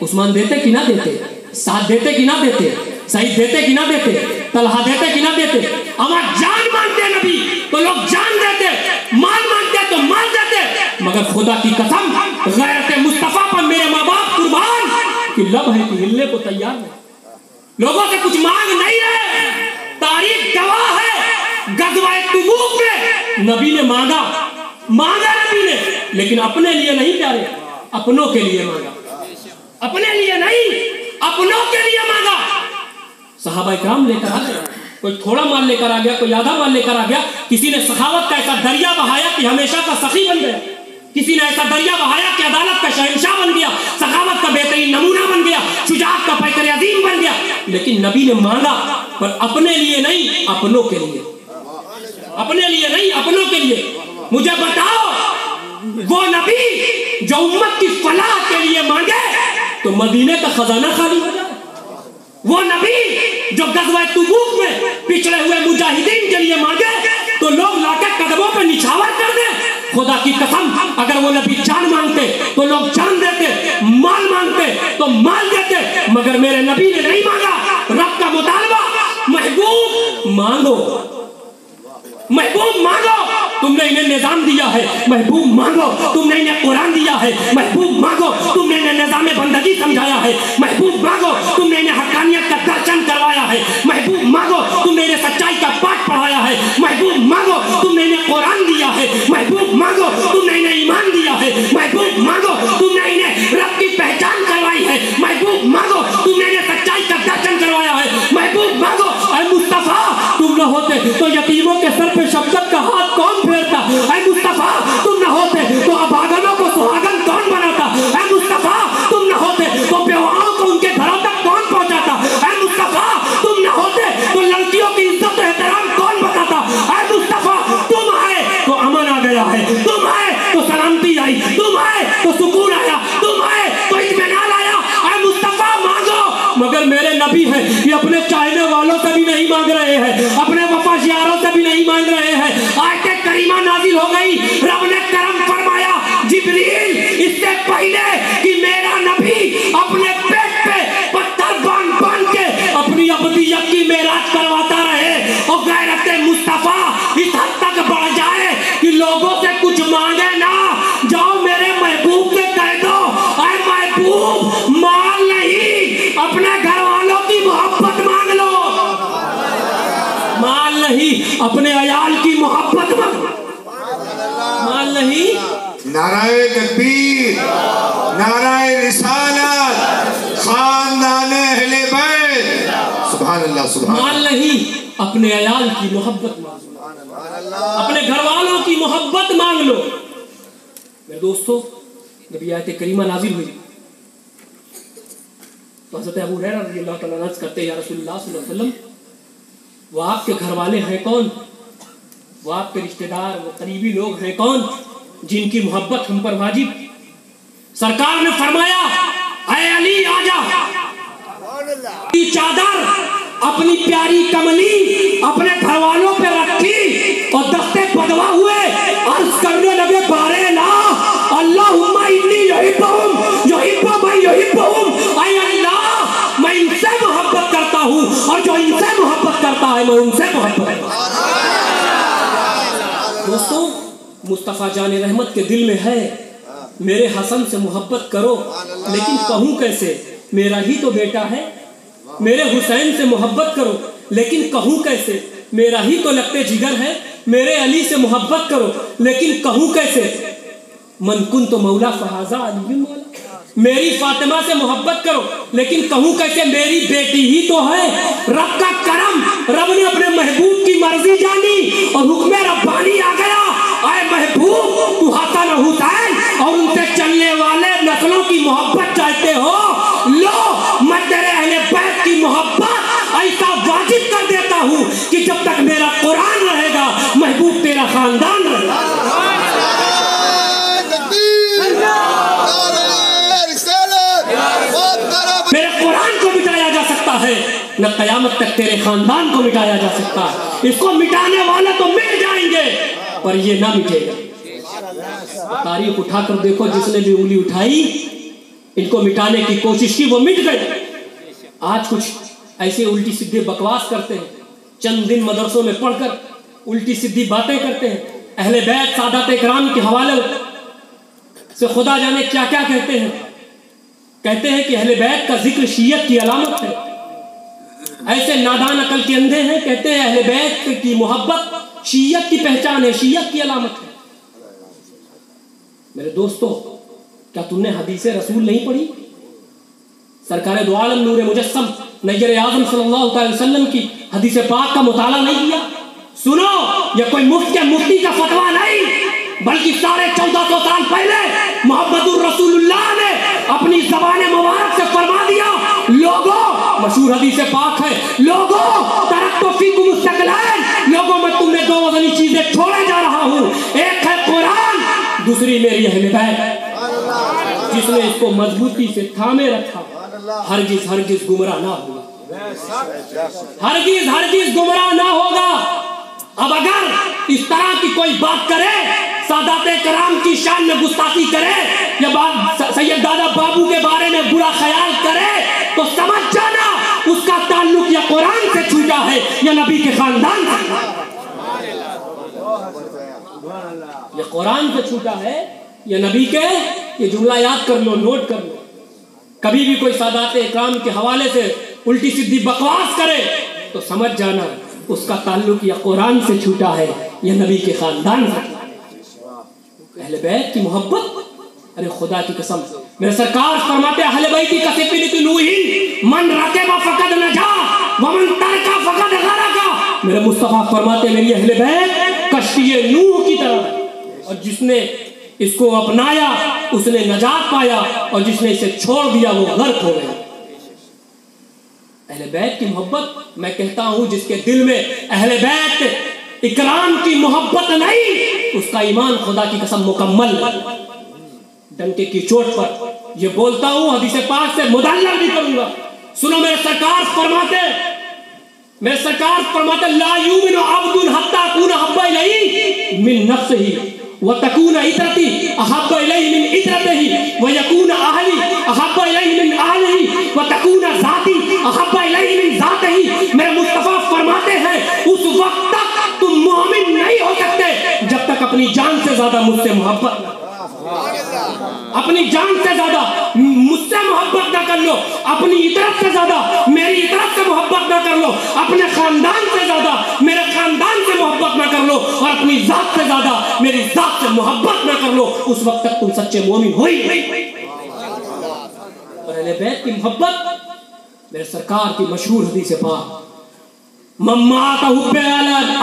उस्मान देते कि ना देते? साद देते कि ना देते? सईद देते कि ना देते? तलहा देते कि ना देते? अगर जान मांगते नबी तो लोग जान देते, माल मांगते तो माल देते। मगर खुदा की कसम गैरत मुस्तफा पर मेरे माँ बाप कुर्बान कि लब है कि हिलने को तैयार है। लोगों से कुछ मांग नहीं रहे, तारीख गवाह है। गज़वा तबूक में नबी ने मांगा नबी ने, लेकिन अपने लिए नहीं प्यारे, अपनों के लिए मांगा। अपने लिए नहीं, अपनों के लिए मांगा। सहाबा इकराम लेकर आ गए, कोई थोड़ा माल लेकर आ गया, कोई आधा माल लेकर आ गया। किसी ने सखावत का ऐसा दरिया बहाया कि हमेशा का सखी बन गया। किसी ने ऐसा दरिया बहाया कि अदालत का शहंशाह बन गया, सखावत का बेहतरीन नमूना बन गया, शुजाअत का पैकर अजीम बन गया। लेकिन नबी ने मांगा, पर अपने लिए नहीं, अपनों के लिए। अपने लिए नहीं, अपनों के लिए। मुझे बताओ, वो नबी जो उम्मत की फलाह के लिए मांगे तो मदीने का खजाना खाली हो जाए। वो नबी जो गज़वा तबूक में पिछड़े हुए मुजाहिदीन के लिए मांगे तो लोग लाकर कदमों पे निछावर कर दे। खुदा की कसम, अगर वो नबी जान मांगते तो लोग जान देते, माल मांगते तो माल देते। मगर मेरे नबी ने नहीं मांगा। रब का मुतालबा, महबूब मांगो, महबूब मांगो। तुमने इन्हें निजाम दिया है, महबूब मांगो। तुमने इन्हें कुरान दिया है, महबूब मांगो। तुमने इन्हें निजाम बंदगी समझाया है, महबूब मांगो। तुमने इन्हें हक़ानियत का दर्शन करवाया है, महबूब मांगो। तुमने इन्हें सच्चाई का पाठ पढ़ाया है, महबूब मांगो। तुमने इन्हें कुरान दिया है, महबूब मांगो। तुमने इन्हें ईमान दिया है, महबूब मांगो। तुमने इन्हें रब की पहचान करवाई है, महबूब मांगो। तुमने इन्हें सच्चाई का दर्शन करवाया है, महबूब मांगो। ऐ मुस्तफा, तुम न होते तो यतीमों के सर पे शफकत का हाथ कौन फेरता? ऐ मुस्तफा, तुम न होते तो अभागनों को सुहागन कौन बनाता? ऐ मुस्तफा, तुम न होते तो बेवाओं को उनके घरों तक कौन पहुंचाता? ऐ मुस्तफा, तुम न होते तो लड़कियों की इज्जत और एहतराम कौन बताता? ऐ मुस्तफा, तुम आए तो अमन आ गया है, तुम आए तो सलामती आई, तुम आए तो सुकून आया, तुम आए तो इत्मीनान आया। ऐ मुस्तफा मांगो। मगर मेरे नबी हैं, ये अपने चाहने वालों से भी नहीं मांग रहे हैं, अपने वफादारों से भी नहीं मांग रहे हैं। आयत करीमा नाजिल हो गई, रब ने करम फरमाया, जिब्रील इससे पहले कि मेरा नबी अपने पेट पे पत्थर बांध बांध के अपनी अबदियत की मेराज करवाता रहे और गैरत मुस्तफा इस हद तक बढ़ जाए कि लोगों से कुछ मांगे ना। जाओ मेरे महबूब से कह दो, ऐ महबूब माल नहीं, अपने घर वालों की मोहब्बत मांग लो। माल नहीं, अपने अयाल की मोहब्बत मांग। माल नहीं। नाराए तकबीर, नाराए रिसालत, खानदाने अहले बैत। सुभान अल्लाह, सुभान। माल नहीं, अपने अयाल की मोहब्बत मांग लो, अपने घर वालों की मोहब्बत मांग लो। मेरे दोस्तों, जब ये आयत करीमा नाजिल हुई तो हज़रत अबू हुरैरा रज़ियल्लाहु तआला अन्हु करते, या रसूलुल्लाह सल्लल्लाहु अलैहि वसल्लम, वो आपके घर वाले हैं कौन? वो आपके रिश्तेदार, वो करीबी लोग हैं कौन जिनकी मोहब्बत हम पर वाजिब? सरकार ने फरमाया, ऐ अली आजा। की चादर अपनी प्यारी कमली अपने घर वालों पे रखी और दस्ते बदवा हुए अर्ज करने लगे, बारे ला अल्लाहुम्मा इन्नी युहिब्बुहुम युहिब्बु मन युहिब्बुहुम। ऐ अल्लाह, मैं इनसे मोहब्बत करता हूँ और जो इनसे मोहब्बत करता है है मैं उनसे मोहब्बत करूं। दोस्तों, मुस्तफ़ा जान रहमत के दिल में है मेरे हसन से मोहब्बत करो, लेकिन कहूँ कैसे, मेरा ही तो बेटा है। मेरे हुसैन से मोहब्बत करो, लेकिन कहूँ कैसे, मेरा ही तो लगते जिगर है। मेरे अली से मोहब्बत करो, लेकिन कहूँ कैसे, मन कुन तो मौला फहाजा अली मौला। मेरी फातिमा से मोहब्बत करो, लेकिन कहूँ कैसे, मेरी बेटी ही तो है। रब का करम, रब ने अपने महबूब की मर्जी जानी और हुक्म रब्बानी आ गया। आए महबूब, तू हसन हुसैन और उनसे चलने वाले नस्लों की मोहब्बत चाहते हो, लो मैं तेरे अहले बैत की मोहब्बत ऐसा वाजिब कर देता हूँ कि जब तक मेरा कुरान रहेगा महबूब तेरा खानदान रहेगा। मेरे कुरान को मिटाया जा सकता है, न कयामत तक तेरे खानदान को मिटाया जा सकता है। इसको मिटाने वाले तो मिट जाएंगे, पर ये ना मिटेगा। तारीख उठाकर देखो, जिसने भी उंगली उठाई इनको मिटाने की कोशिश की, वो मिट गए। आज कुछ ऐसे उल्टी सीधी बकवास करते हैं, चंद दिन मदरसों में पढ़कर उल्टी सीधी बातें करते हैं। अहले बैत सादात इकराम के हवाले से खुदा जाने क्या क्या कहते हैं। कहते हैं कि अहले बैत का जिक्र शियत की अलामत है। ऐसे नादान अकल के अंधे हैं, कहते हैं अहले बैत की मोहब्बत शियत की पहचान है, शियत की अलामत है। मेरे दोस्तों, क्या तुमने हदीस रसूल नहीं पढ़ी? सरकार दो आलम नूर मुजस्सम नैयर आज़म सल्लल्लाहु अलैहि वसल्लम की हदीस पाक का मुताला नहीं किया? सुनो, यह कोई मुफ्ती का फतवा नहीं, बल्कि 1450 साल पहले मोहम्मदुर रसूलुल्लाह ने अपनी ज़बान मुबारक से फरमा दिया, लोगों, मशहूर हदीस पाक है, लोगों तरक्तु फीकुम मुस्तक़िलैन, लोगों मैं तुम्हें दो वज़नी चीजें छोड़े जा रहा हूँ, एक है कुरान, दूसरी मेरी अहले बैत। जिसने इसको मजबूती से थामे रखा हरगिज हरगिज गुमराह ना होगा, हरगिज हरगिज गुमराह ना होगा। अब अगर इस तरह की कोई बात करे, सादाते कराम की शान में गुस्ताखी करे, या बात सैयद दादा बाबू के बारे में बुरा ख्याल करे, तो समझ जाना उसका ताल्लुक या कुरान से छूटा है या नबी के खानदान से। या कुरान से छूटा है या नबी के, ये जुमला याद कर लो, नोट कर लो। कभी भी कोई सादाते इकराम के हवाले से उल्टी सीधी बकवास करे तो समझ जाना उसका ताल्लुक या कुरान से छूटा है या नबी के खानदान से। अहले बैत की मोहब्बत, अरे खुदा की कसम, मेरे सरकार फरमाते अहले बैत की कसम मन रकेबा फकद नजा वमन तरका फकद गरका। मेरे मुस्तफा फरमाते मेरी अहले बैत कश्ती नूह की तरह, और जिसने इसको अपनाया उसने नजात पाया, और जिसने इसे छोड़ दिया वो गर्क हो गया। अहले बैत की मोहब्बत, मैं कहता हूं जिसके दिल में अहले बैत इकराम की मोहब्बत नहीं, उसका ईमान खुदा की कसम मुकम्मल। डंके की चोट पर ये बोलता हूं, हदीस पाक से मुदल्लल नहीं करूंगा। सुनो, मेरे सरकार फरमाते ला युमिनु अब्दुन हत्ता कुना हब्बा इलैहि मिन नफ्सिही व तकूना इतरती अहब्बा इलैहि मिन इतरतिही व यकूना अहली अहब्बा इलैहि मिन अहलिही व तकूना ज़ाती अहब्बा इलैहि मिन ज़ातिही। मेरे मुस्तफा फरमाते हैं उस वक्त तक तुम मोमिन नहीं हो सकते जब तक अपनी जान से ज्यादा मुझसे मोहब्बत, अपनी जान से ज्यादा मुझसे मोहब्बत ना कर लो, अपनी इतरत से ज्यादा मेरी इतरत से मोहब्बत ना कर लो, अपने खानदान से ज्यादा मेरे खानदान से मोहब्बत ना कर लो, और अपनी जात से ज्यादा मेरी जात से मोहब्बत ना कर लो। उस वक्त तक तुम सच्चे मोमिन हो ही नहीं। और अहले बैत की मोहब्बत, मेरे सरकार की मशहूर हदीस पाक, मम्माता हुब्बे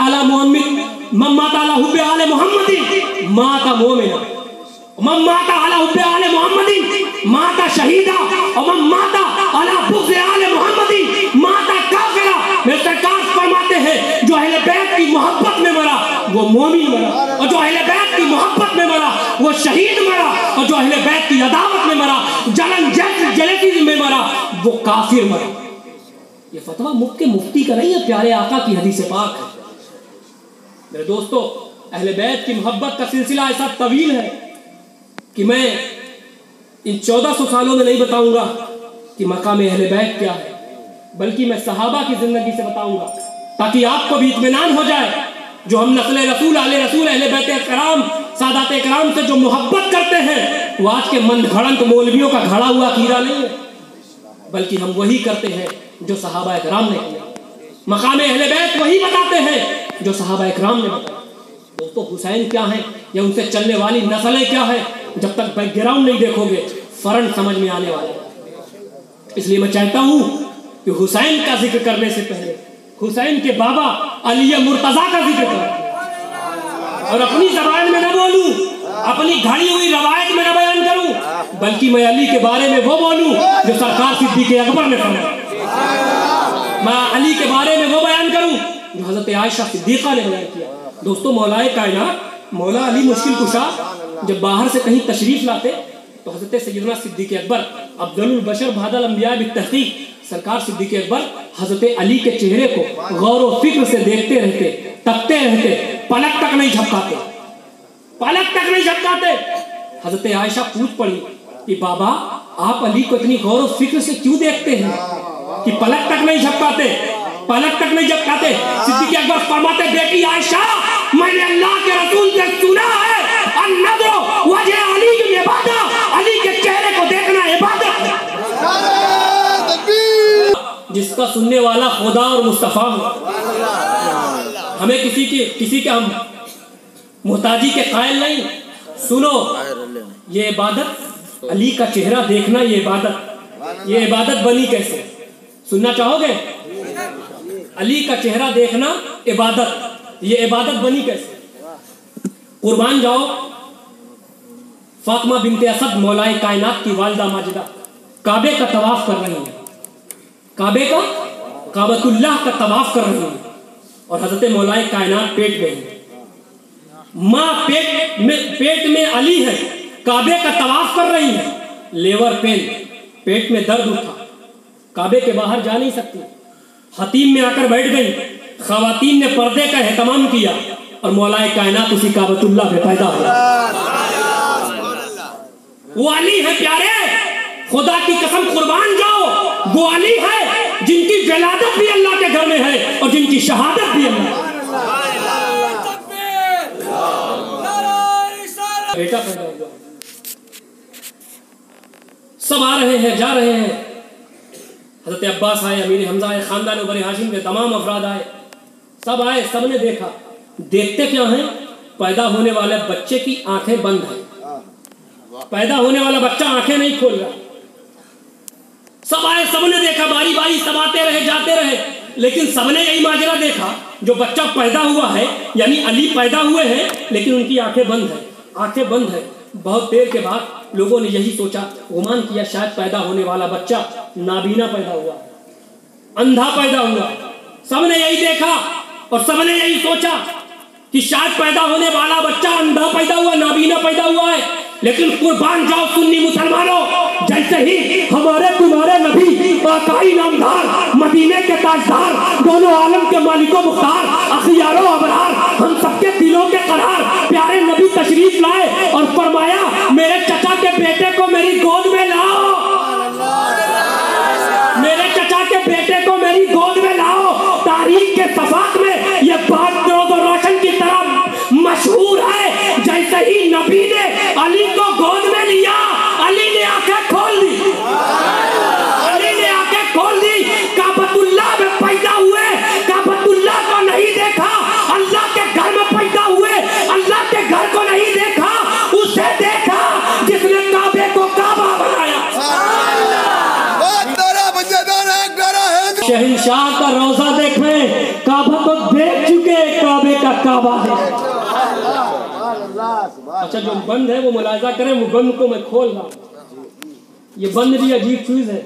आला मोहम्मद मम्माता आला हुब्बे आले मोहम्मदी माता मोमिना, मम्माता आला हुब्बे आले मोहम्मदी माता शहीदा, और मम्माता आला बुग़्ज़े आले मोहम्मदी माता काफिरा। मेरे सरकार फरमाते हैं जो अहले बैत की मोहब्बत में मरा वो मोमिन मरा, और जो अहले बैत की मोहब्बत में मरा वो शहीद मरा, और जो अहले बैत की अदावत में मरा, जलती में मरा, वो काफिर मरा। ये फतवा मुफ्ती का नहीं है, प्यारे आका की हदीस पाक है। मेरे दोस्तों, अहले बैत की मोहब्बत का सिलसिला ऐसा तवील है कि मैं इन 1400 सालों में नहीं बताऊंगा कि मकाम अहले बैत क्या है, बल्कि मैं सहाबा की जिंदगी से बताऊंगा, ताकि आपको भी इत्मीनान हो जाए। जो हम नस्ल रसूल अहले बैत कराम सादात कराम से जो मोहब्बत करते हैं, वो आज के मंदघड़ंत मौलवियों का घड़ा हुआ कीड़ा नहीं है, बल्कि हम वही करते हैं जो सहाबा इकराम ने किया। मकाम अहले बैत वही बताते हैं जो सहाबा इकराम ने बताया। दोस्तों, हुसैन क्या है या उनसे चलने वाली नस्लें क्या है, जब तक बैकग्राउंड नहीं देखोगे फरन समझ में आने वाला है। इसलिए मैं चाहता हूं कि हुसैन का जिक्र करने से पहले हुसैन के बाबा अली मुर्तजा का जिक्र करूं और अपनी जबान में न बोलूं, अपनी घड़ी हुई रवायत में न बयान करूं, बल्कि मैं अली के बारे में वो बोलूं जो सरकार सिद्दीक़ अकबर ने फरमाया। मैं अली के बारे में वो बयान करूं जो हजरत आयशा सिद्दीक़ा ने बयान किया। दोस्तों, मौलाए कायनात मौला अली मुश्किल कुशा जब बाहर से कहीं तशरीफ लाते तो हजरत सैयदना सिद्दीक़ अकबर अफज़लुल बशर बादल अंबिया बित्तहक़ीक़ सरकार सिद्दीक़ अकबर हजरत अली के चेहरे को गौर व फिक्र से देखते रहते, तकते रहते, पलक तक नहीं झपकाते, पलक तक नहीं झपकाते। हजरत आयशा पूछ पड़ी कि बाबा, आप अली को इतनी गौर व फिक्र से क्यों देखते हैं कि पलक तक नहीं झपकाते, पलक तक नहीं झपकाते? सिद्दीक़ अकबर फरमाते, बेटी आयशा, मैंने अल्लाह के रसूल से सुना है, अन्नज़्र वजह अली की इबादत, अली के चेहरे को देखना इबादत है। जिसका सुनने वाला खुदा और मुस्तफा हो। हमें किसी के हम मोहताजी के कायल नहीं। सुनो, ये इबादत, अली का चेहरा देखना ये इबादत बनी कैसे? सुनना चाहोगे? अली का चेहरा देखना इबादत, ये इबादत बनी कैसे? कुर्बान जाओ, फातिमा बिनते असद मौलाए कायनात की वालिदा माजिदा काबे का तवाफ कर रही है, काबतुल्लाह का तवाफ कर रही है और हजरत मौलाए कायनात पेट में है। माँ पेट में अली है, काबे का तवाफ कर रही है, लेवर पेन, पेट में दर्द उठा, काबे के बाहर जा नहीं सकती, हतीम में आकर बैठ गई। खवातीन ने पर्दे का एहतमाम किया और मौलाए कायनात उसी काबतुल्लाह में पैदा हुआ। वो अली है प्यारे, खुदा की कसम कुर्बान जाओ, वो अली है जिनकी विलादत भी अल्लाह के घर में है और जिनकी शहादत भी अल्लाह। बेटा पैदा हुआ, सब आ रहे हैं, जा रहे हैं। हजरत अब्बास आए, अमीर हमजा आए, खानदान बनी हाशिम के तमाम अफराद आए, सब आए, सब ने देखा। देखते क्या हैं? पैदा होने वाले बच्चे की आंखें बंद हैं, पैदा होने वाला बच्चा आंखें नहीं खोल रहा। सब आए, सबने देखा, बारी बारी सब आते रहे, जाते रहे, लेकिन सबने यही माजरा देखा, जो बच्चा पैदा हुआ है यानी अली पैदा हुए हैं, लेकिन उनकी आंखें बंद है, आंखें बंद है। बहुत देर के बाद लोगों ने यही सोचा, गुमान किया शायद पैदा होने वाला बच्चा नाबीना पैदा हुआ, अंधा पैदा हुआ। सबने यही देखा और सबने यही सोचा कि शायद पैदा होने वाला बच्चा अंधा पैदा हुआ, नाबीना पैदा हुआ है। लेकिन कुर्बान जाओ सुन्नी मुसलमानों, जैसे ही हमारे तुम्हारे नबी आकाई नामदार, मदीने के ताजदार, दोनों आलम के मालिको मुख्तार, अखियारो अबरार, हम सबके दिलों के करार प्यारे नबी तशरीफ लाए और फरमाया, मेरे चचा के बेटे को मेरी गोद में लाओ, मेरे चचा के बेटे को मेरी गोद में लाओ। तारीख के सफात में ये बात रोशन की तरह मशहूर है। जैसे ही नबी ने अली को गोद में लिया, अली ने आंखें खोल दी, अली ने आंखें खोल दी। काबतुल्लाह में पैदा हुए, काबतुल्लाह को नहीं देखा, अल्लाह के घर में पैदा हुए, अल्लाह के घर को नहीं देखा, उसे देखा जिसने काबे को काबा बनाया। शहंशाह का रोजा देखें, काबा को देख चुके, काबे का काबा है। अच्छा, जो बंद है वो मुलाजा करें, वो बंद को मैं खोल रहा हूं। ये बंद भी अजीब चीज है।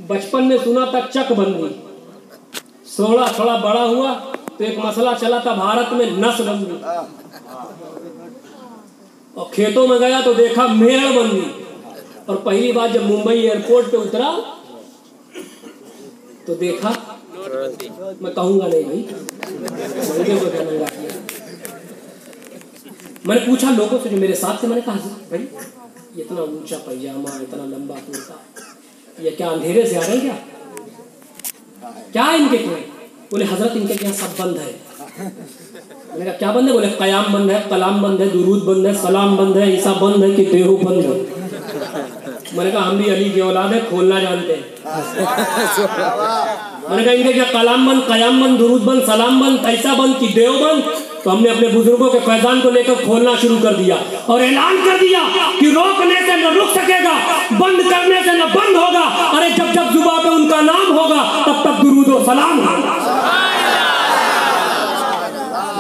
बचपन में सुना था चक बंदी, थोड़ा बड़ा हुआ तो एक मसला चला था भारत में नस बंदी, और खेतों में गया तो देखा मेड़ बंदी। और पहली बार जब मुंबई एयरपोर्ट पे उतरा तो देखा, मैं कहूंगा नहीं भाई, मैंने पूछा लोगों से जो मेरे साथ थे, मैंने कहा भाई ये इतना ऊंचा पैजामा, इतना लंबा कुर्ता, ये क्या अंधेरे से आ रहे हैं क्या है इनके? बोले हजरत इनके यहाँ सब बंद है। मैंने कहा क्या बंद है? बोले कयाम बंद है, कलाम बंद है, दुरूद बंद है, सलाम बंद है, ईसा बंद है कि देहो बंद है। मैंने कहा हम भी अली की औलाद है, खोलना जानते हैं। मैंने कहा इनके क्या कलाम बंद, कयाम बंद, दुरूद बंद, सलाम बंद, ईसा बंद कि देहो बंद? तो हमने अपने बुजुर्गों के फैजान को लेकर खोलना शुरू कर दिया और ऐलान कर दिया कि रोकने से न रुक सकेगा, बंद करने से न बंद होगा। अरे जब जब जुबान पे उनका नाम होगा तब तब दुरूद और सलाम होगा।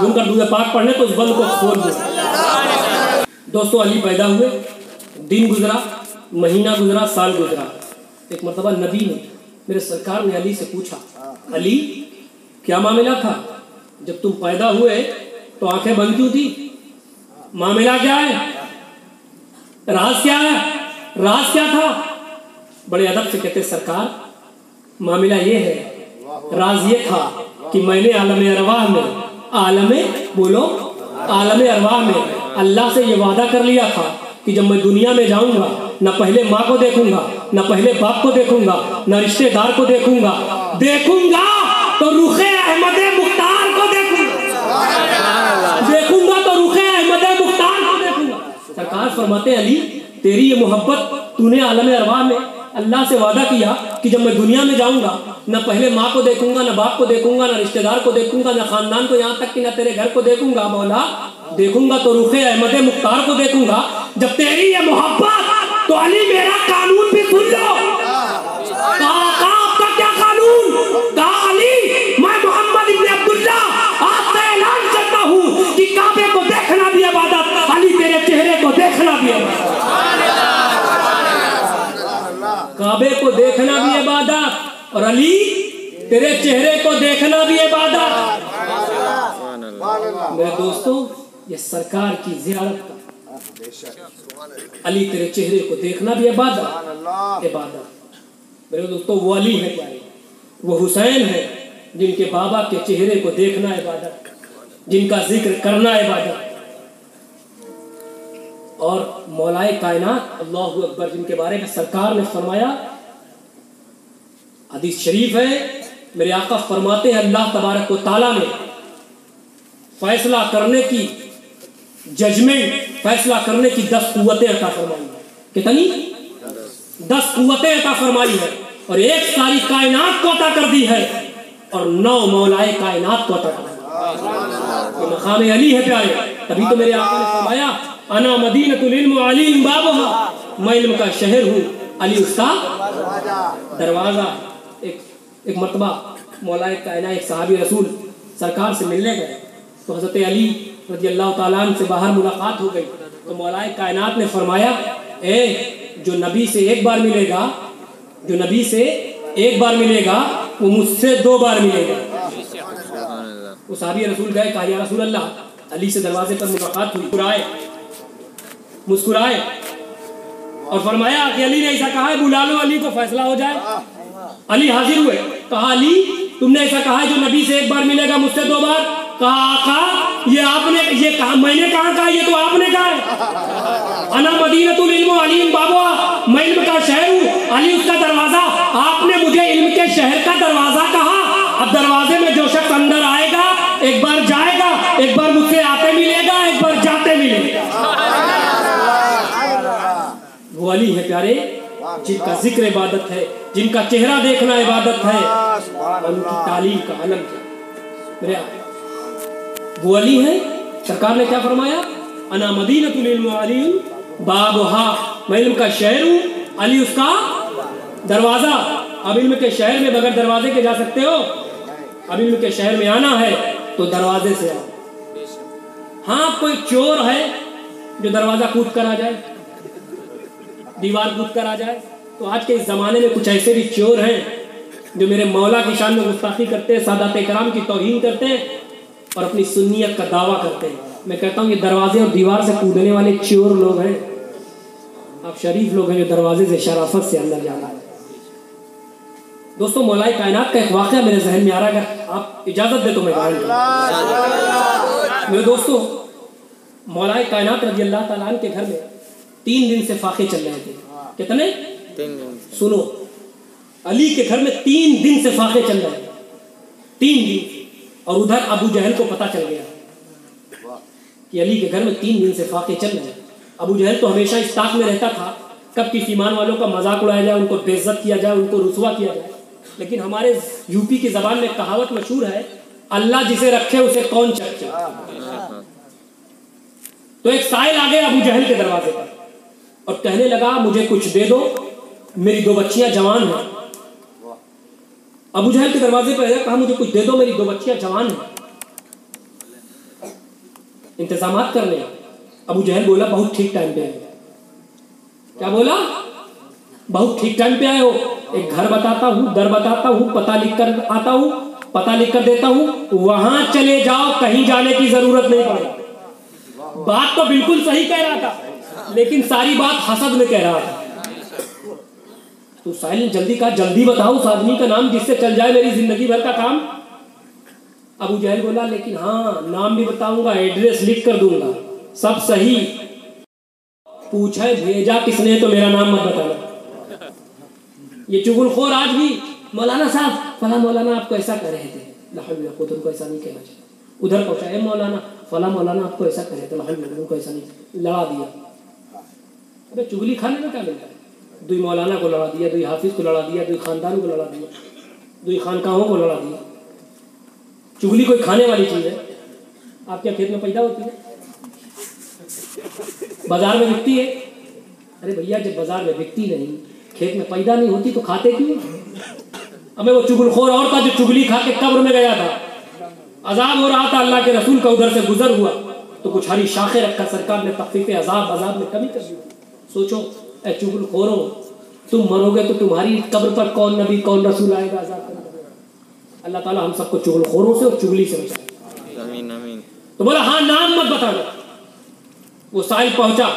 उनका दूध पाक पढ़ने तो उस बंद को खोल दो। दोस्तों अली पैदा हुए, दिन गुजरा, महीना गुजरा, साल गुजरा। एक मरतबा नबी ने, मेरे सरकार ने अली से पूछा, अली क्या मामला था जब तुम पैदा हुए तो आंखें बंद क्यों थी? मामला क्या है? राज क्या है? राज क्या था? बड़े अदब से कहते सरकार, मामला ये है, राज ये था कि मैंने आलम अरवाह में, आलम अरवाह में अल्लाह से ये वादा कर लिया था कि जब मैं दुनिया में जाऊंगा न पहले माँ को देखूंगा, न पहले बाप को देखूंगा, न रिश्तेदार को देखूंगा तो रुखे अहमद मुख्तार को देखूंगा तो रुखे अहमद मुख्तार को देखूंगा। सरकार फरमाते हैं अली तेरी ये मोहब्बत, तूने आलम अरवाह में अल्लाह से वादा किया कि जब मैं दुनिया में जाऊंगा न पहले माँ को देखूंगा, न बाप को देखूंगा, न रिश्तेदार को देखूंगा, न खानदान को, यहाँ तक कि न तेरे घर को देखूंगा। मौला देखूंगा तो रुखे अहमद मुख्तार को देखूंगा। जब तेरी ये मोहब्बत तो अली मेरा कानून भी सुन लो। आपका क्या कानून? कहा अली मैं मोहम्मद इब्न अब्दुल्ला आपसे ऐलान करता हूँ कि काबे को देखना भी इबादत, अली तेरे चेहरे को देखना भी इबादत, काबे को देखना भी इबादत और अली तेरे चेहरे को देखना भी इबादत। मेरे दोस्तों ये सरकार की ज़ियारत का, अली तेरे चेहरे को देखना भी इबादत। मेरे दोस्तों वो अली है क्या? वो हुसैन है जिनके बाबा के चेहरे को देखना इबादत, जिनका जिक्र करना इबादत। और मौलाए कायनात अल्लाहु अकबर जिनके बारे में सरकार ने फरमाया, हदीस शरीफ है, मेरे आका फरमाते हैं अल्लाह तबारक व तआला ने फैसला करने की, जजमेंट फैसला करने की 10 कुव्वतें अता फरमाई है। कितनी? 10 कुव्वतें अता फरमाई है और एक सारी कायनात को अता कर दी है और 9 मौलाए कायनात को अता कर दी। मकाम अली है प्यारे। तभी तो मेरे आका ने फरमाया अना मदीनतुल इल्म व अली बाबुहा, मैं इल्म का शहर हूँ, अली उसका दरवाजा। एक मरतबा मौलाए कायनात एक सहाबी रसूल सरकार से मिलने गए तो हज़रत अली रज़ी अल्लाह ताला अन्हु से बाहर मुलाकात हो गई। तो मौलाए कायनात ने फरमाया, जो नबी से एक बार मिलेगा, जो नबी से एक बार मिलेगा वो मुझसे 2 बार मिलेगा। वो सहाबी रसूल गए, कहा या रसूल अल्लाह, अली से दरवाजे पर मुलाकात हुई, मुस्कुराए और फरमाया कि अली ने ऐसा कहा है बुला लो अली को, फैसला हो जाए। अली हाजिर हुए, कहा अली तुमने ऐसा कहा है जो नबी से एक बार मिलेगा मुझसे 2 बार? कहा आका ये आपने ये कहा, मैंने कहा ये तो आपने कहा है। अना मदीनतुल इल्म अली बाबा, मैं इल्म का शहर हूँ, अली उसका दरवाजा। आपने मुझे इल्म के शहर का दरवाजा कहा। अब दरवाजे में जो शख्स अंदर आएगा एक बार जाएगा, एक बार मुझसे आते मिलेगा, एक बार जाते मिलेगा। वो अली है प्यारे जिनका जिक्र इबादत है, जिनका चेहरा देखना इबादत है और उनकी तालीम का आलम है। वो अली है। सरकार ने क्या फरमाया? अना मदीनतुल इल्म व अली बाबुहा, मैं इल्म का शहर हूँ, अली उसका दरवाजा। अब इल्म के शहर में बगैर दरवाजे के जा सकते हो? अब इल्म के शहर में आना है तो दरवाजे से आओ। हाँ कोई चोर है जो दरवाजा कूद कर आ जाए, दीवार कूद कर आ जाए, तो आज के इस जमाने में कुछ ऐसे भी चोर हैं जो मेरे मौला की शान में गुस्ताखी करते हैं, सादात इकराम की तौहीन करते हैं और अपनी सुन्नियत का दावा करते हैं। मैं कहता हूँ ये दरवाजे और दीवार से कूदने वाले चोर लोग हैं। आप शरीफ लोग हैं जो दरवाजे से शराफत से अंदर जाना है। दोस्तों मौलाए कायनात का एक वाक़या मेरे जहन में आ रहा है, अगर आप इजाज़त दे तो मैं बयान करूं। मेरे दोस्तों मौलाए कायनात रज़ी अल्लाह ताला अन्हु के घर में 3 दिन से फाके चल रहे थे। कितने? 3 दिन। सुनो, अली के घर में 3 दिन से फाके चल रहे हैं। 3 दिन। और उधर अबू जहल को पता चल गया कि अली के घर में 3 दिन से फाके चल रहे हैं। अबू जहल तो हमेशा इस ताक में रहता था कब किस ईमान वालों का मजाक उड़ाया जाए, उनको बेइज्जत किया जाए, उनको रुसवा किया जाए। लेकिन हमारे यूपी की जबान में कहावत मशहूर है, अल्लाह जिसे रखे उसे कौन चखे। तो एक साइल आ गया अबू जहल के दरवाजे पर और कहने लगा मुझे कुछ दे दो, मेरी 2 बच्चियां जवान हैं। अबू जहल के दरवाजे पर कहा मुझे कुछ दे दो, मेरी 2 बच्चियां जवान हैं, इंतजामात कर ले। अबू जहल बोला बहुत ठीक टाइम पे आए। क्या बोला? बहुत ठीक टाइम पे आए हो। एक घर बताता हूँ, दर बताता हूँ, पता लिख कर आता हूँ, पता लिख कर देता हूँ, वहां चले जाओ, कहीं जाने की जरूरत नहीं पड़ेगी। बात तो बिल्कुल सही कह रहा था, लेकिन सारी बात हसद में कह रहा था। तो साहिल ने जल्दी कहा जल्दी बताओ उस आदमी का नाम जिससे चल जाए मेरी जिंदगी भर का काम। अबू जहल बोला लेकिन हाँ नाम भी बताऊंगा, एड्रेस लिख कर दूंगा, सब सही। पूछे भेजा किसने तो मेरा नाम मत बताना। ये चुगलखोर आज भी मौलाना साहब फला मौलाना आपको ऐसा कर रहे थे, को तुमको ऐसा नहीं कहना चाहिए। उधर पहुंचा मौलाना फला मौलाना आपको ऐसा कर रहे थे, तुमको ऐसा नहीं, लड़ा दिया। अबे चुगली खाने में क्या मिलता है? 2 मौलाना को लड़ा दिया, 2 हाफिज को लड़ा दिया, 2 खानदान को लड़ा दिया, 2 खानकाहों को लड़ा दिया। चुगली कोई खाने वाली चीज है? आपके खेत में पैदा होती है, बाजार में बिकती है? अरे भैया जब बाजार में बिकती नहीं, खेत में पैदा नहीं होती तो खाते क्यों? अबे वो चुगलखोर और था जो चुगली खा के कब्र में गया था, अजाब हो रहा था, अल्लाह के रसूल का उधर से गुजर हुआ तो कुछ हरी शाखें रखा सरकार ने, तखफीफ अजाब में कमी कर दी। सोचो ऐ चुगलखोरो, तुम मरोगे तो तुम्हारी कब्र पर कौन नबी कौन रसूल आएगा अजाब करने? अल्लाह ताला हम सबको चुगलखोरों से और चुगली से बचाए। आमीन आमीन। तो बोला हाँ नाम मत बताना। वो साहिल पहुंचा,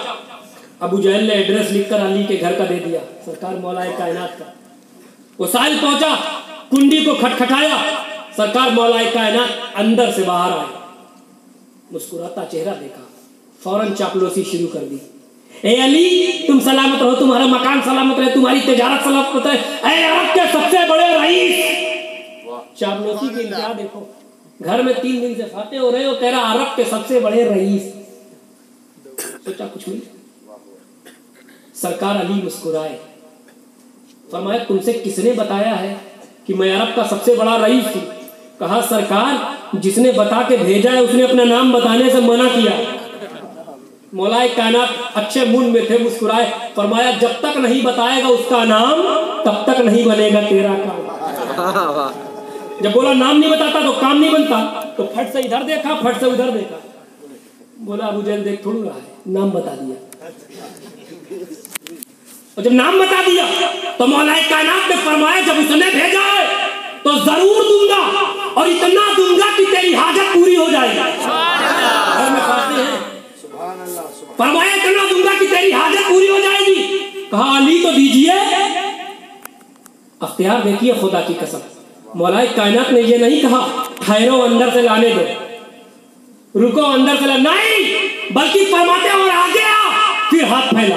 अबू जहल ने एड्रेस लिखकर अली के घर का दे दिया, सरकार मौलाए कायनात का। वो साहिल पहुंचा, कुंडी को खटखटाया, सरकार मौलाए कायनात अंदर से बाहर आए। मुस्कुराता चेहरा देखा, फौरन चापलूसी शुरू कर दी। ए अली तुम सलामत रहो, तुम्हारा मकान सलामत रहे, तुम्हारी तिजारत सलामत रहे, ए अरब के सबसे बड़े रईस। चापलूसी की इंतहा देखो, घर में 3 दिन से फाते हो रहे हो, कह रहा अरब के सबसे बड़े रईस। सोचा कुछ नहीं। सरकार अली मुस्कुराए, फरमाया तुमसे किसने बताया है कि मैं अरब का सबसे बड़ा रईस हूं? कहा सरकार जिसने बता के भेजा है उसने अपना नाम बताने से मना किया। मौलाए कायनात अच्छे मूड में थे, मुस्कुराए, फरमाया जब तक नहीं बताएगा उसका नाम तब तक नहीं बनेगा तेरा काम। जब बोला नाम नहीं बताता तो काम नहीं बनता, तो फट से इधर देखा, फट से उधर देखा, बोला अबू जहल देख थोड़ा रहा है, नाम बता दिया। और जब नाम बता दिया तो मौलाए कायनात ने फरमाया जब उसने भेजा है तो जरूर दूंगा, और इतना दूंगा कि तेरी हाजत पूरी हो जाएगी। घर में खाते हैं, फरमाया इतना दूंगा कि तेरी हाजत पूरी हो जाएगी। कहा अली तो दीजिए। अख्तियार देखिए खुदा की कसम, मौलाए कायनात ने ये नहीं कहा ठहरो अंदर से लाने दो, रुको अंदर से नहीं, बल्कि फरमाते और आगे आ, फिर हाथ फैला,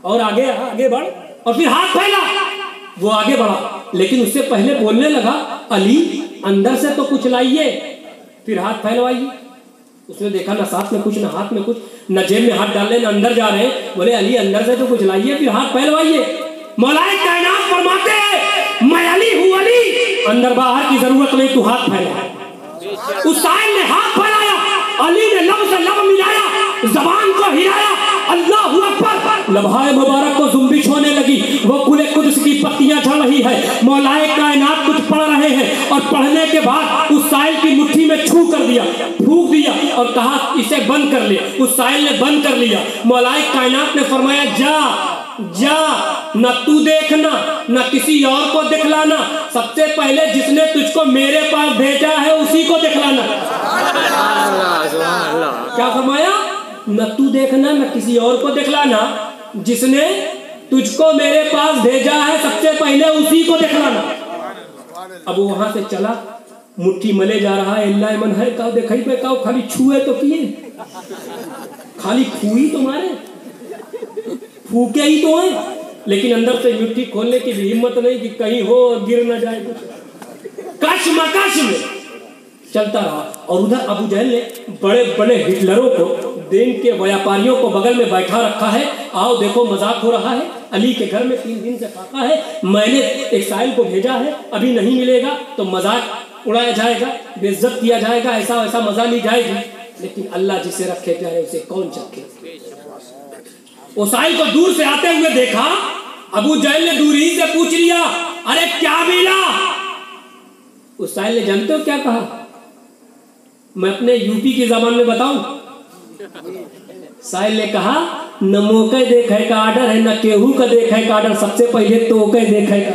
और आगे बढ़, और फिर हाथ फैला। वो आगे बढ़ा, लेकिन उससे पहले बोलने लगा अली अंदर से तो कुछ लाइए, फिर हाथ फैलवाइए। उसने देखा ना साथ में कुछ ना हाथ में कुछ, न जेब में हाथ डाल रहे, न अंदर जा रहे हैं। बोले अली अंदर से तो कुछ लाइए, फिर हाथ फैलवाइए। मौलाए कायनात फरमाते हैं मैं अली हूँ, अली अंदर बाहर की जरूरत नहीं, तू हाथ फैला। उस साहिल ने हाथ फैलाया, अली ने लब से लब मिलाया, जबान को हिलाया, अल्लाहु अकबर, लम्हाए मुबारक को जुम्बिश होने लगी। वो कुले कुद्स की पत्तियां झड़ रही है, मौलाए कायनात कुछ पढ़ रहे हैं, और पढ़ने के बाद उस साहिल की मुट्ठी में छू कर दिया, फूंक दिया, और कहा इसे बंद कर ले। उस साहिल ने बंद कर लिया। मौलाए कायनात ने फरमाया जा जा, न तू देखना न किसी और को दिखलाना, सबसे पहले जिसने तुझको मेरे पास भेजा है उसी को दिखलाना। क्या फरमाया? न तू देखना न किसी और को दिखलाना, जिसने तुझको मेरे पास भेजा है सबसे पहले उसी को दिखलाना। अब वो वहां से चला, मुट्ठी मले जा रहा है, अल्लाह मन है का देखई पे का, खाली छुए तो किए, खाली फूई तो मारे, फूके ही तो है, लेकिन अंदर से मुट्ठी खोलने की भी हिम्मत नहीं कि कहीं हो गिर न जाए, कशमकश में चलता रहा। और उधर अबू जहल ने बड़े बड़े हिटलरों को, दिन के व्यापारियों को बगल में बैठा रखा है। आओ देखो मजाक हो रहा है, अली के घर में 3 दिन से फाका है, मैंने एक साहिल को भेजा है, अभी नहीं मिलेगा तो मजाक उड़ाया जाएगा, बेइज्जत किया जाएगा, ऐसा वैसा मजा ली जाएगी। लेकिन अल्लाह जिसे रखे प्यारे उसे कौन चखे। वो साहिल को दूर से आते हुए देखा, अबू जहल ने दूर ही से पूछ लिया, अरे क्या मिला? उस साहिल ने जानते हो क्या कहा? मैं अपने यूपी की जबान में बताऊं? साहिल ने कहा, न मौके देखे का आर्डर है, न केहू का देखे का आर्डर, सबसे पहले तो देखे का।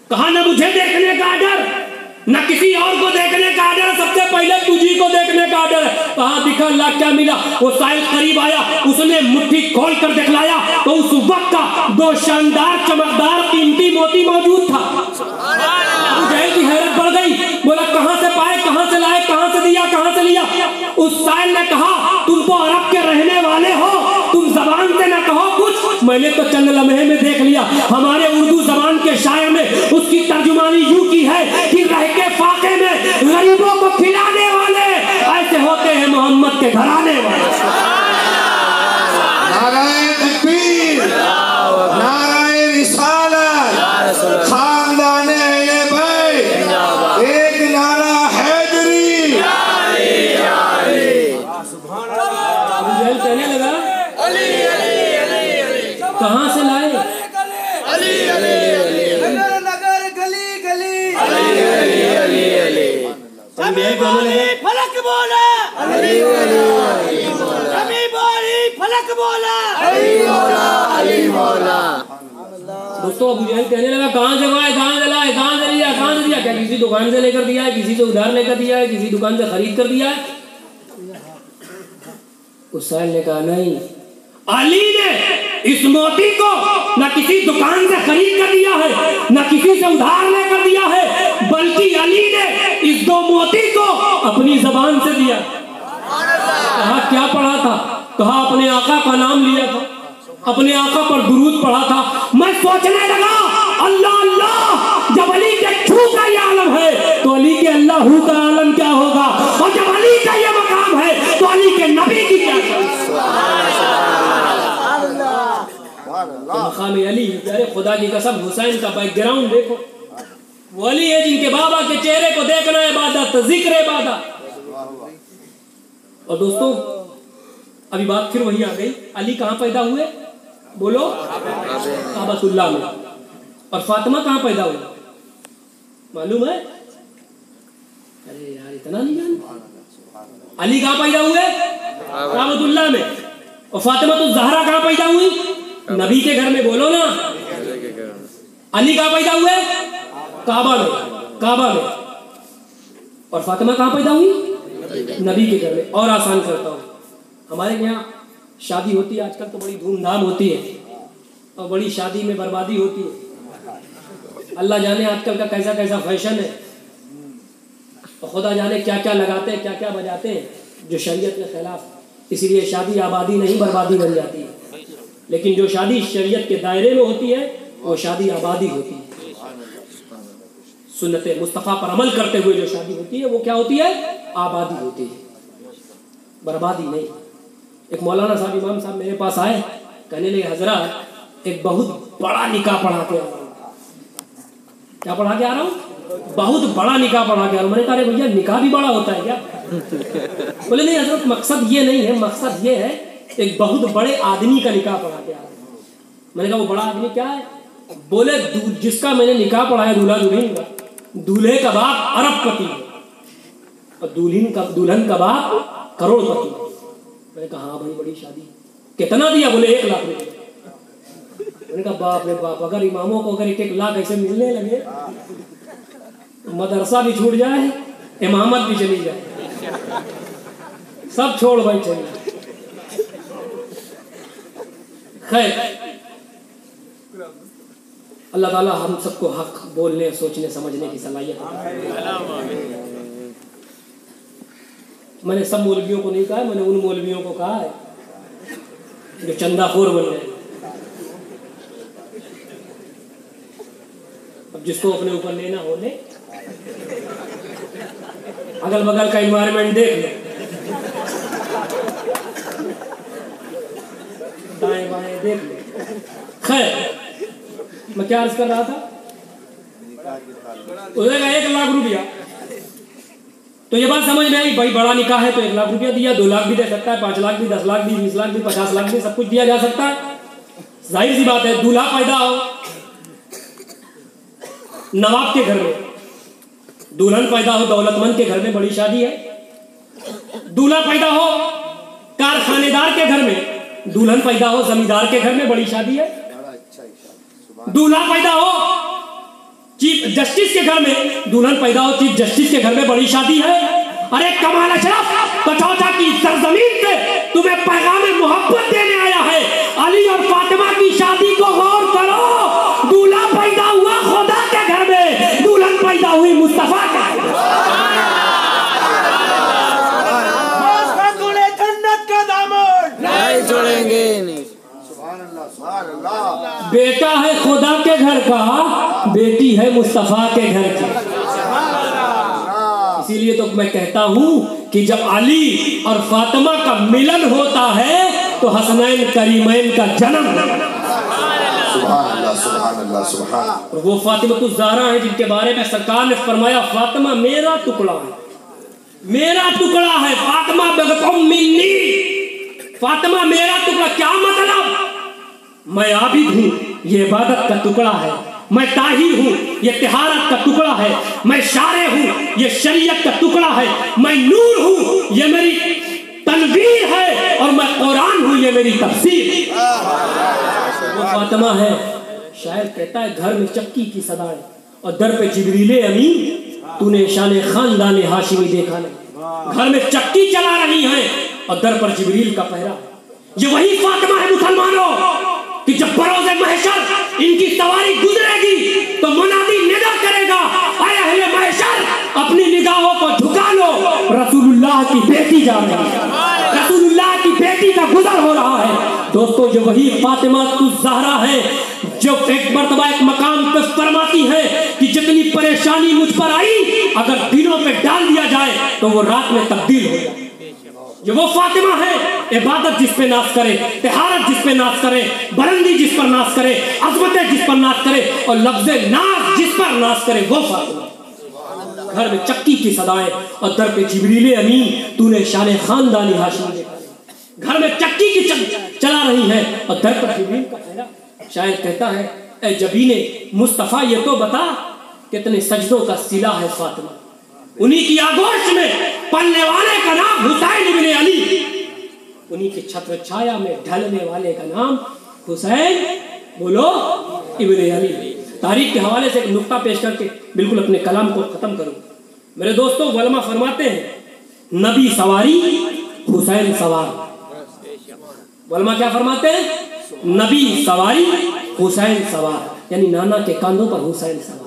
कहा न मुझे देखने का आर्डर, न किसी और को देखने का आर्डर, सबसे पहले तुझी को देखने का आर्डर है। कहा दिखा अल्लाह क्या मिला? वो साहिल करीब आया, उसने मुट्ठी खोल कर दिखलाया तो उस वक्त का 2 शानदार चमकदार कीमती मोती मौजूद था। अबू जहल की हैरत बढ़ गई, बोला कहां से पाए, कहां से लाए, कहां से दिया, कहां से लिया? उस साहिल ने कहा, तुम तो अरब के रहने वाले हो, तुम जबान से न कहो कुछ, मैंने तो चंद लम्हे में देख लिया। हमारे उर्दू जबान के शायर ने उसकी तर्जुमानी यूं की है कि रह के फाके में गरीबों को खिलाने वाले ऐसे होते हैं मोहम्मद के घराने वाले। नाराए तकबीर, नाराए रिसालत, खानदाने अहले बैत, एक नारा हैदरी। अबू जहल कहने लगा, कहां से लाए? फलक बोला, कभी बोली फलक बोला। दोस्तों अबू जहल कहने लगा, कहां से लाए, कहां से लाए, कहां से लिया, कहां से लिया? क्या किसी दुकान से लेकर दिया है, किसी से उधार लेकर दिया है, किसी दुकान से खरीद कर दिया है? उस साहिल ने कहा, नहीं, अली ने इस मोती को न किसी दुकान से खरीद कर दिया है, न किसी से उधार लेकर दिया है, बल्कि अली ने इस 2 मोती को अपनी जबान से दिया। कहा क्या पढ़ा था? कहा अपने आका का नाम लिया था, अपने आका पर दुरूद पढ़ा था। मैं सोचने लगा, अल्लाह अल्लाह, जब अली के छू का ये आलम है तो अली के अल्लाह का आलम क्या होगा? और जब अली का ये मकाम है तो अली के नबी की क्या? मकाम अली, अरे खुदा की कसम, हुसैन का बैकग्राउंड देखो। वो अली है जिनके बाबा के चेहरे को देखना इबादत, जिक्र इबादत। और दोस्तों अभी बात फिर वही आ गई, अली कहाँ पैदा हुए? बोलो, काबतुल्लाह में। और फातिमा कहाँ पैदा हुई मालूम है? अरे यार इतना नहीं जानते। अली कहाँ पैदा हुए? काबतुल्लाह में। और फातिमा तो ज़हरा कहाँ पैदा हुई? नबी के घर में। बोलो ना। अली कहाँ पैदा हुए? काबा में, काबा में। और फातिमा कहाँ पैदा हुई? नबी के घर में। और आसान करता हूँ, हमारे यहाँ शादी होती है आजकल तो बड़ी धूमधाम होती है, और बड़ी शादी में बर्बादी होती है। अल्लाह जाने आजकल का कैसा कैसा फैशन है, और खुदा जाने क्या क्या लगाते हैं, क्या क्या बजाते हैं जो शरीयत के खिलाफ। इसीलिए शादी आबादी नहीं बर्बादी बन जाती है। लेकिन जो शादी शरीयत के दायरे में होती है वो शादी आबादी होती है। सुन्नत मुस्तफ़ा पर अमल करते हुए जो शादी होती है वो क्या होती है? आबादी होती है, बर्बादी नहीं। एक मौलाना साहब, इमाम साहब मेरे पास आए, कहने लगे हजरत एक बहुत बड़ा निकाह पढ़ा के आ रहा हूँ। क्या पढ़ा के आ रहा हूँ? बहुत बड़ा निकाह पढ़ा के आ रहा हूँ। मैंने कहा भैया निकाह भी बड़ा होता है क्या? बोले नहीं हजरत, मकसद ये नहीं है, मकसद ये है एक बहुत बड़े आदमी का निकाह पढ़ा के आ रहा हूँ। मैंने कहा वो बड़ा आदमी क्या है? बोले जिसका मैंने निकाह पढ़ाया दूल्हा दुल्हन का, दूल्हे का बाप अरबपति और दुल्हन का बाप करोड़पति। मैंने कहा हाँ भाई बड़ी शादी। कितना दिया? बोले 1 लाख रुपए। मैंने कहा बाप रे बाप, अगर इमामों को अगर 1-1 लाख ऐसे मिलने लगे तो मदरसा भी छूट जाए, इमामत भी चली जाए, सब छोड़ बैठे। खैर अल्लाह ताला हम सबको हक बोलने, सोचने, समझने की सलाहियत है। मैंने सब मौलवियों को नहीं कहा, मैंने उन मौलवियों को कहा है जो चंदाखोर बन गए। अब जिसको अपने ऊपर लेना हो ले, अगल बगल का एनवायरनमेंट देख लो, दाएं बाएं देख लो। खैर, मैं क्या अर्ज कर रहा था, उसने 1 लाख रुपया, तो ये बात समझ में आई, भाई बड़ा निकाह है तो 1 लाख रुपया दिया, 2 लाख भी दे सकता है, 5 लाख भी, 10 लाख भी, 20 लाख भी, 50 लाख भी, सब कुछ दिया जा सकता है। जाहिर सी बात है, दूल्हा पैदा हो नवाब के घर में, दुल्हन पैदा हो दौलतमंद के घर में, बड़ी शादी है। दूल्हा पैदा हो कारखानेदार के घर में, दुल्हन पैदा हो जमींदार के घर में, बड़ी शादी है। दूल्हा पैदा हो चीफ जस्टिस के घर में, दुल्हन पैदा हो चीफ जस्टिस के घर में, बड़ी शादी है। अरे कमाल अशरफ, कचौचा की सरजमीन से तुम्हें पैगाम मोहब्बत देने आया है। अली और फातिमा की शादी को गौर करो, दूल्हा पैदा हुआ खुदा के घर में, दुल्हन पैदा हुई मुस्तफा के घर में। जन्नत का दामन नहीं छोड़ेंगे। बेटा है खुदा के घर का, बेटी है मुस्तफा के घर की। इसीलिए तो मैं कहता हूं कि जब अली और फातिमा का मिलन होता है तो हसनैन करीमैन का जन्म। सुभान अल्लाह, सुभान अल्लाह, सुभान। और वो फातिमा तो ज़हरा है जिनके बारे में सरकार ने फरमाया, फातिमा मेरा टुकड़ा है, मेरा टुकड़ा है, फातिमा बेगम मिन्नी, फातिमा मेरा टुकड़ा। क्या मतलब? मैं आबिद हूँ, ये इबादत का टुकड़ा है। मैं ताहिर हूँ, ये तिहारत का टुकड़ा है। मैं शारे हूँ, ये शरीयत का टुकड़ा है। मैं नूर हूँ, ये मेरी तनवीर है। और मैं कुरान हूँ, ये मेरी तफसीर। वो फातिमा है। शायर कहता है, घर में चक्की की सदाएं और दर पे जिब्रीले अमीन, तूने शान खानदान हाशिमी देखा नहीं। घर में चक्की चला रही है और दर पर जिब्रील का पहरा। ये वही फातिमा है मुसलमानों कि जब बरोज़े महशर इनकी सवारी गुजरेगी तो मुनादी निदा करेगा, ऐ अहले महशर अपनी निगाहों को झुका लो, रसूलुल्लाह की बेटी जा रही है, रसूलुल्लाह की बेटी का गुजर हो रहा है। दोस्तों, ये वही फातिमा ज़हरा है जो एक मर्तबा एक मकाम पे फरमाती है कि जितनी परेशानी मुझ पर आई, अगर दिनों पे डाल दिया जाए तो वो रात में तब्दील हो जाए। ये वो फातिमा है, इबादत जिस पे नाश करे, तिहारत जिस पे नाश करे, बुलंदी जिस पर नाश करे, अज़मतें जिस पर नाश करे और लफ्ज़े नाश जिस पर नाश करे, वो फातिमा। घर में चक्की की सदाएं और दर पे जिब्रीले अमीन, तूने शान खानदानी हाशिमी देखा। घर में चक्की की चला रही है और दर पर जिब्रील का पहरा। शायर कहता है, ए जबीने मुस्तफ़ा ये तो बता, कितने सजदों का सिला है फातिमा। उन्हीं की आगोश में पलने वाले का नाम हुसैन इब्ने अली, उन्हीं के छत्र छाया में ढलने वाले का नाम हुसैन बोलो इब्ने अली। तारीख के हवाले से एक नुक्ता पेश करके बिल्कुल अपने कलाम को खत्म करूं। मेरे दोस्तों, वलमा फरमाते हैं, नबी सवारी हुसैन सवार। वलमा क्या फरमाते हैं? नबी सवारी हुसैन सवार, यानी नाना के कांधों पर हुसैन सवार।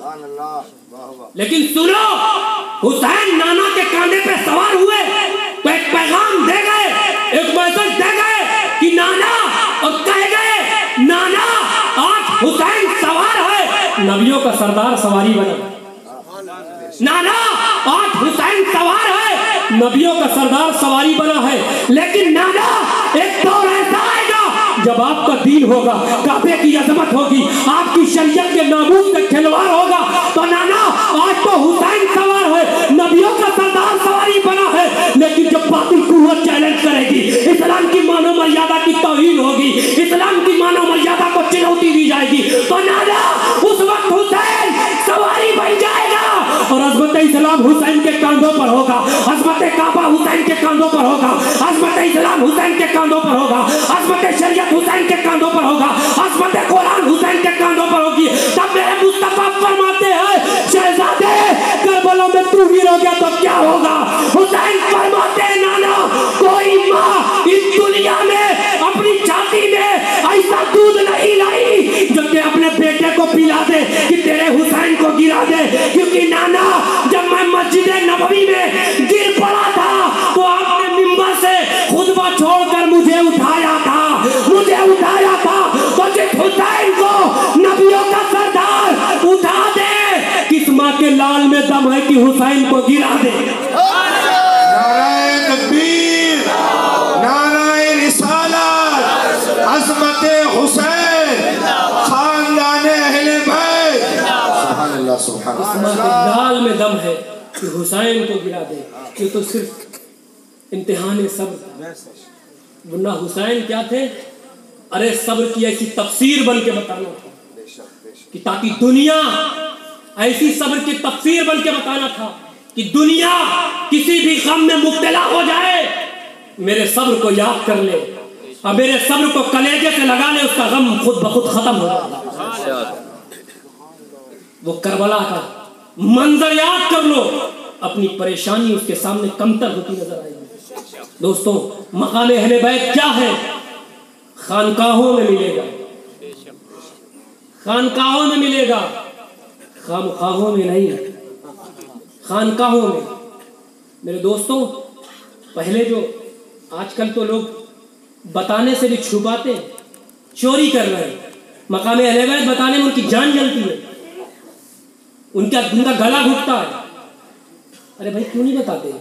लेकिन सुनो, हुसैन नाना के कांधे पे सवार हुए तो एक पैगाम दे गए, एक मैसेज दे गए कि नाना, और कह गए नाना आज हुसैन सवार है। नबियों का सरदार सवारी बना। नाना आज हुसैन सवार है, नबियों का सरदार सवारी बना है। लेकिन नाना, एक दौर ऐसा आएगा जब आपका दीन होगा, काबे की अजमत होगी, आपकी शरीयत के नामूस से खिलवाड़ होगा, तो नाना आज तो हुसैन सवार है, नबियों का सरदार सवारी बना है। लेकिन जब बातिल कुव्वत चैलेंज करेगी, इस्लाम की मानव मर्यादा की तौहीन होगी, इस्लाम की मानव मर्यादा को चुनौती दी जाएगी, तो नाना उस वक्त हुसैन सवारी बन जाएगा और अज़मत इस्लाम हुसैन के कांधों पर होगा, अज़मत काबा हुसैन के कांधों पर होगा, अज़मत इस्लाम हुसैन के कांधों पर होगा, अज़मत शरीयत हुसैन के कांधों पर होगा, अज़मत कुरान हुसैन के कांधों पर होगी। तब मेरे मुस्तफा फरमाते हैं, शहजादे करबला में तू गिर हो गया तो क्या होगा? हुसैन फरमाते हैं, नाना कोई माँ इस दुनिया में अपनी छाती में ऐसा दूध नहीं लाई जो कि अपने बेटे को पिला दे कि तेरे हुसैन को गिरा दे। क्योंकि नाना, जब मैं मस्जिद नबवी में गिर पड़ा था तो आपने मिंबर से खुतबा छोड़कर मुझे उठाया था, मुझे उठा के लाल में दम है कि हुसैन को गिरा दे। नाराए तकबीर, नाराए रिसालत, अज़मत हुसैन, खानदान अहले बैत। सुभान अल्लाह, सुभान अल्लाह। लाल में दम है कि हुसैन को गिरा दे। ये तो सिर्फ इम्तिहान सब्र था, वरना हुसैन क्या थे? अरे सब्र की ऐसी तफसीर बन के बताना था कि ताकि दुनिया ऐसी सब्र की तफसीर बन के बताना था कि दुनिया किसी भी गम में मुब्तला हो जाए, मेरे सब्र को याद कर ले और मेरे सब्र को कलेजे से लगा ले, उसका गम खुद ब खुद खत्म हो जाए। वो करबला का मंजर याद कर लो, अपनी परेशानी उसके सामने कमतर होती नजर आएगी। दोस्तों, मकाम अहले बैत क्या है? खानकाहों में मिलेगा, खानकाहों में मिलेगा, खामखाहों में नहीं, खानकाहों में। मेरे दोस्तों, पहले जो आजकल तो लोग बताने से भी छुपाते, चोरी कर रहे हैं। मकाम अहले बैत बताने में उनकी जान जलती है, उनका गला घुटता है। अरे भाई क्यों नहीं बताते?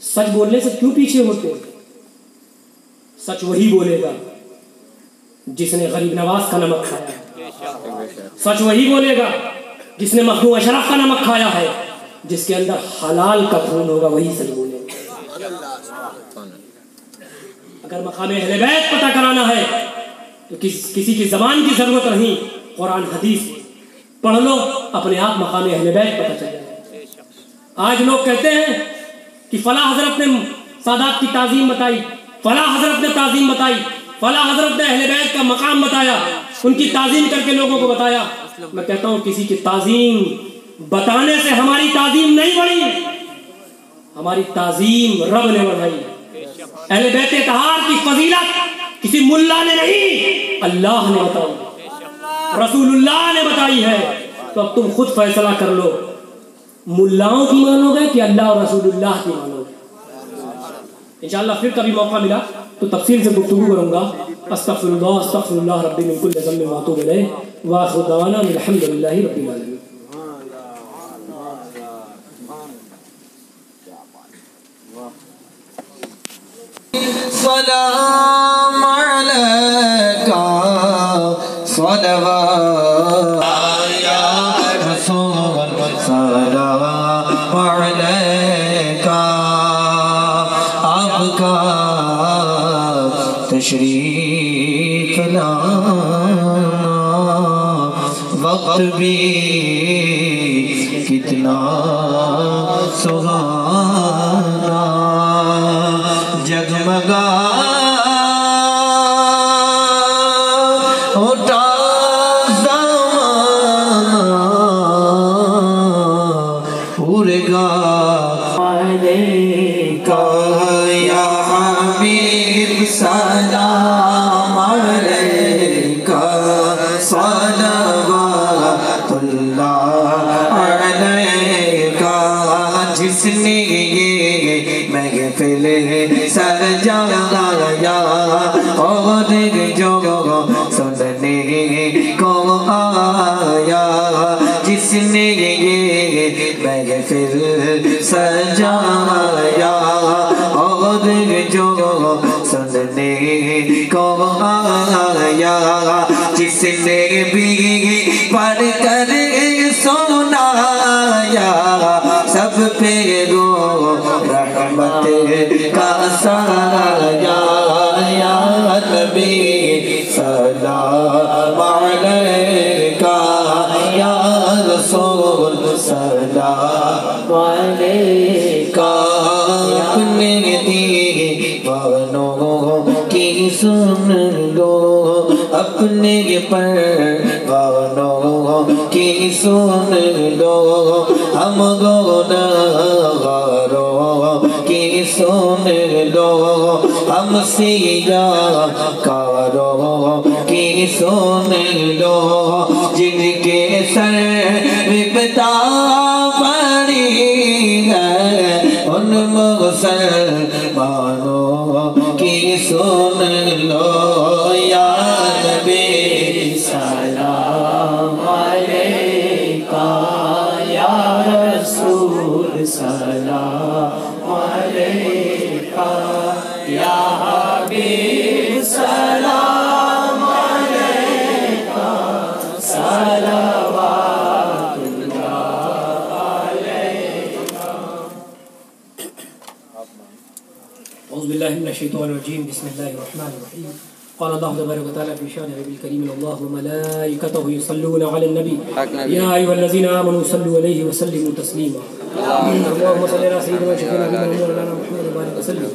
सच बोलने से क्यों पीछे होते? सच वही बोलेगा जिसने गरीब नवाज का नमक खाया, सच वही बोलेगा जिसने मखदूम अशरफ का नमक खाया है। जिसके अंदर हलाल का खून होगा वही सच बोलेगा। अगर मकाम अहले बैत पता कराना है तो किसी की जबान की जरूरत नहीं, कुरान हदीस पढ़ लो, अपने आप मकाम अहले बैत पता चल जाएगा। आज लोग कहते हैं कि फला हजरत ने सादात की ताजीम बताई, फला हजरत ने ताजीम बताई, फला हजरत ने अहले बैत का मकाम बताया, उनकी ताजीम करके लोगों को बताया। मैं कहता हूं किसी की ताजीम बताने से हमारी ताजीम नहीं बढ़ी, हमारी ताजीम रब ने बढ़ाई। अहले बैत तहार की फजीलत किसी मुल्ला ने नहीं, अल्लाह ने बताई, रसूलुल्लाह ने बताई है। तो अब तुम खुद फैसला कर लो, मुल्लाओं की मानोगे कि अल्लाह और रसूलुल्लाह की मानोगे? इंशाअल्लाह फिर कभी मौका मिला तो तफसील से गुफ्तगू करूंगा। अस्तगफिरुल्लाह अस्तगफिरुल्लाह रब्बी मिन कुल्लि ज़म्बिन व अतूबु इलैहि व आखिरु दअवाना अल्हम्दुलिल्लाहि रब्बिल आलमीन। सलाम अलैका सलवात या रसूल सलाम अलैका। आपका तशरीफ लाना वक्त भी कितना सुहाना, जगमगा उठा ज़माना उड़ेगा अलैका या हबीब सलाम अलैका सलवातुल्लाह अलैका। जिसने महफिल सजाया और जो सुनने को आया, जिसने महफिल सजाया और जो सुनने को आया, जिसने भी पढ़ कर सुनाया सब पे गो रहमत का साया। या नबी सलाम अलैका या रसूल सलाम अलैका। अपने दीवानों की सुन लो, अपने परवानों की सुन लो, हम गुनहगारों की सुन लो, हम सियाकारों की सुन लो, जिनके सर विपदा पड़ी है उन मुसलमानों की सुन लो। या नबी सलाम अलैका या मिनश्शैतानिर्रजीम बिस्मिल्लाहिर्रहमानिर्रहीम क़ाल अल्लाहु तबारक व तआला फ़ी शान नबील करीम अल्लाहु व मलाइकतहु युसल्लूना अलन नबी या अय्युहल्लज़ीना आमनू सल्लू अलैहि व सल्लिमू तस्लीमा अल्लाहुम्मा सल्लि अला सय्यिदिना व शफ़ीना मौलाना मुहम्मद व बारिक वसल्लिम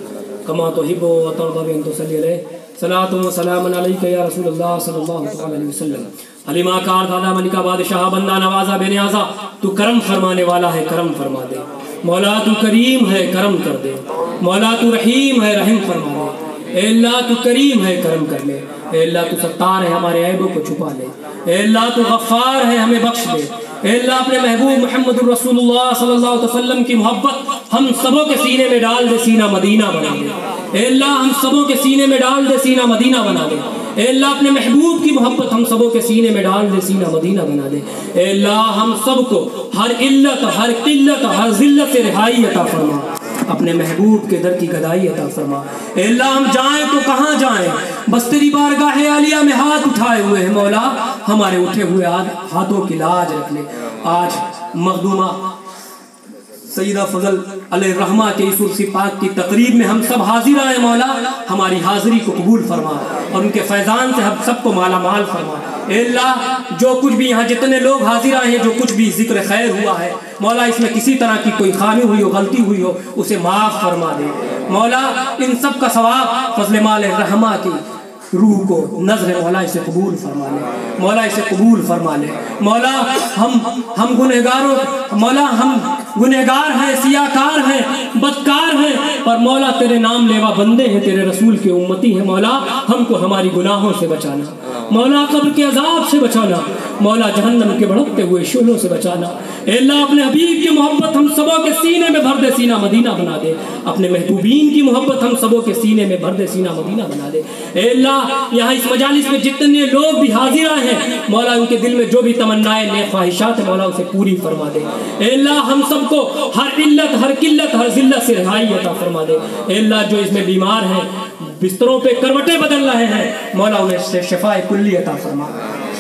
कमा तुहिब्बु व तर्दा बिन तुसल्ली अलैहि सलातु व सलामुन अलैका या रसूलल्लाह सल्लल्लाहु अलैहि वसल्लम। हलीमा कार दादा मलिका बादशाह बंदा नवाजा बेनियाज़ा, तू करम फरमाने वाला है, करम फरमा दे मौला। तू करीम है, करम कर दे मौला। तू रहीम है, रहम फरमा दे। ए अल्लाह तू करीम है, करम कर ले। ए अल्लाह तू सत्तार है, हमारे ऐबों को छुपा ले। ए अल्लाह तू गफ्फार है, हमें बख्श दे। ए अल्लाह अपने महबूब मोहम्मद रसूलुल्लाह सल्लल्लाहु अलैहि वसल्लम की मोहब्बत हम सबों के सीने में डाल दे, सीना मदीना बना दे। ए अल्लाह हम सबों के सीने में डाल दे, सीना मदीना बना दे। ए अल्लाह अपने महबूब की मोहब्बत हम सबों के सीने में डाल दे, सीना मदीना बना दे। ए अल्लाह हम सबको हर इल्लत, हर किल्लत, हर जिल्लत से रिहाई अता फरमा। अपने महबूब के दर की गदाई अता फरमा। ए अल्लाह हम जाएं तो कहाँ जाएं, बस तेरी बारगाह आलिया में हाथ उठाए हुए हैं मौला। हमारे उठे हुए हाथों की लाज रख ले। आज मखदूमा सईदा फजल अलैहिर्रहमा के इस उर्स पाक की तकरीब में हम सब हाजिर आए मौला। हमारी हाजिरी को कबूल फरमा और उनके फैज़ान से हम सबको माला माल फरमा। ए अल्लाह जो कुछ भी यहाँ जितने लोग हाजिर आए हैं, जो कुछ भी जिक्र खैर हुआ है मौला, इसमें किसी तरह की कोई खामी हुई हो, गलती हुई हो, उसे माफ़ फरमा दे मौला। इन सब का सवाब फजल माल रहमा की रूह को नजर मौला इसे कबूल फरमा ले मौला, इसे कबूल फरमा ले मौला। हम गुनहगारों मौला, हम गुनहगार हैं, सियाकार हैं, बदकार हैं, पर मौला तेरे नाम लेवा बंदे हैं, तेरे रसूल के उम्मती हैं मौला। हमको हमारी गुनाहों से बचाना मौला, कब्र के अजाब से बचाना मौला, जहन्नम के भड़कते हुए शोलों से बचाना। ए अल्लाह अपने हबीब की मोहब्बत हम सबों के सीने में भर दे, सीना मदीना बना दे। अपने महबूबीन की मोहब्बत हम सबों के सीने में भर दे, सीना मदीना बना दे। ए अल्लाह यहाँ इस मजालिस में जितने लोग भी हाजिर आए हैं मौला, उनके दिल में जो भी तमन्नाएं, नेक ख्वाहिशात है मौला, उसे पूरी फरमा दे। ए अल्लाह हम सबको हर इल्लत, हर किल्लत, हर जिल्लत से रिहाई अता फरमा दे। ए अल्लाह जो इसमें बीमार हैं, बिस्तरों पे करवटें बदल रहे हैं मौला, उन्हें शिफाए कुल्ली अता फरमा,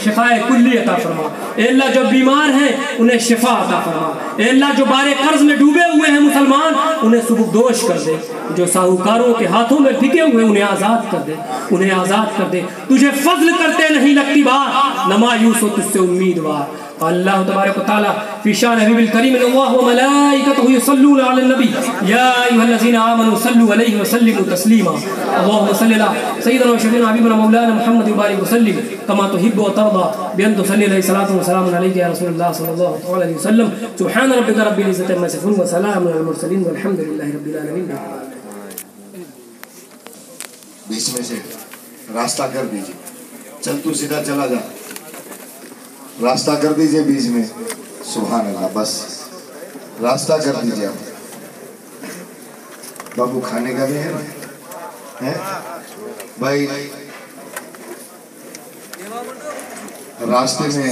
शिफाए कुल्ली अता फरमा। ए अल्लाह जो बीमार हैं उन्हें शिफा अता फरमा। ए अल्लाह जो बारे कर्ज में डूबे हुए हैं मुसलमान, उन्हें सुबुकदोश कर दे। जो साहूकारों के हाथों में बिके हुए उन्हें आज़ाद कर दे, उन्हें आज़ाद कर दे। तुझे फजल करते नहीं लगती बात, न मायूस हो तुझसे उम्मीदवार। अल्लाह तबारक व तआला फ़ी शान नबील करीम अल्लाहु व मलाइकतहु युसल्लूना अलन नबी या अय्युहल्लज़ीना आमनू सल्लू अलैहि व सल्लिमू तस्लीमा अल्लाहुम्मा सल्लि अला सय्यिदिना व शफ़ीना हबीबना मौलाना मुहम्मद व बारिक वसल्लिम कमा तुहिब्बु व तर्दा बिअन तुसल्ली अलैहि सलातु व सलामुन अलैका या रसूलल्लाह सल्लल्लाहु अलैहि वसल्लम। सुब्हान रब्बिका रब्बिल इज़्ज़ति अम्मा यसिफून व सलामुन अलल मुरसलीन वल्हम्दुलिल्लाहि रब्बिल आलमीन। बीच में से रास्ता कर दीजिए, चल तू सीधा चला जा, रास्ता कर दीजिए बीच में। सुभान अल्लाह, बस रास्ता कर दीजिए आप। बाबू खाने का भी है भाई, रास्ते में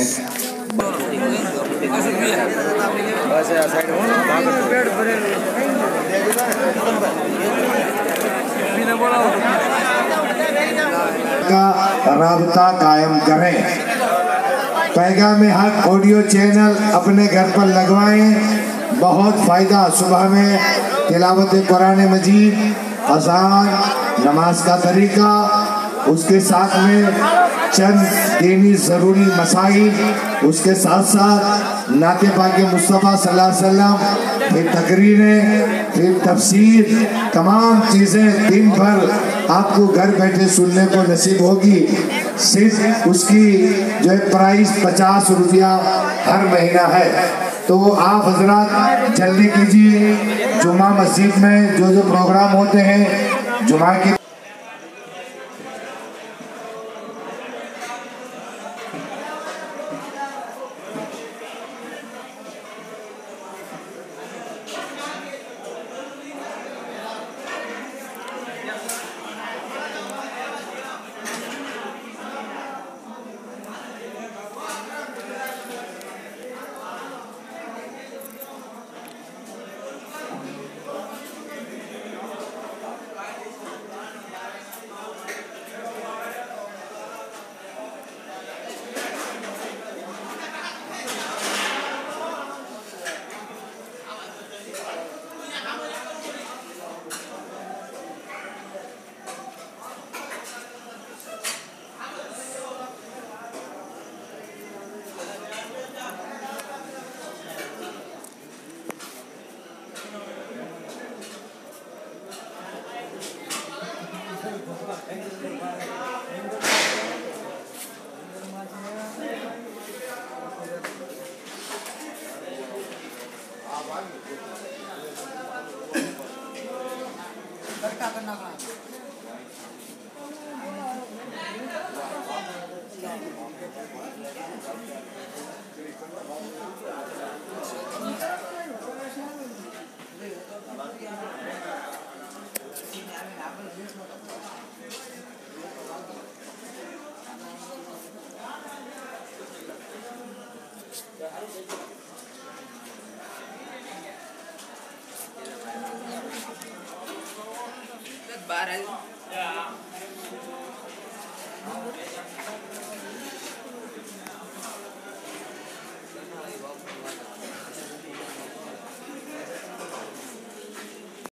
का राबता कायम करें। पैगाम हक ऑडियो चैनल अपने घर पर लगवाएं, बहुत फ़ायदा। सुबह में तिलावत कुरान मजीद, अज़ान, नमाज का तरीका, उसके साथ में चंद दीनी ज़रूरी मसाइल, उसके साथ साथ नाते पाक मुस्तफ़ा सल्लल्लाहु अलैहि वसल्लम, फिर तकरीरें, फिर तफसीर, तमाम चीज़ें दिन भर आपको घर बैठे सुनने को नसीब होगी। सिर्फ उसकी जो है प्राइस 50 रुपया हर महीना है। तो आप हजरात जल्दी कीजिए, जुमा मस्जिद में जो प्रोग्राम होते हैं जुमा के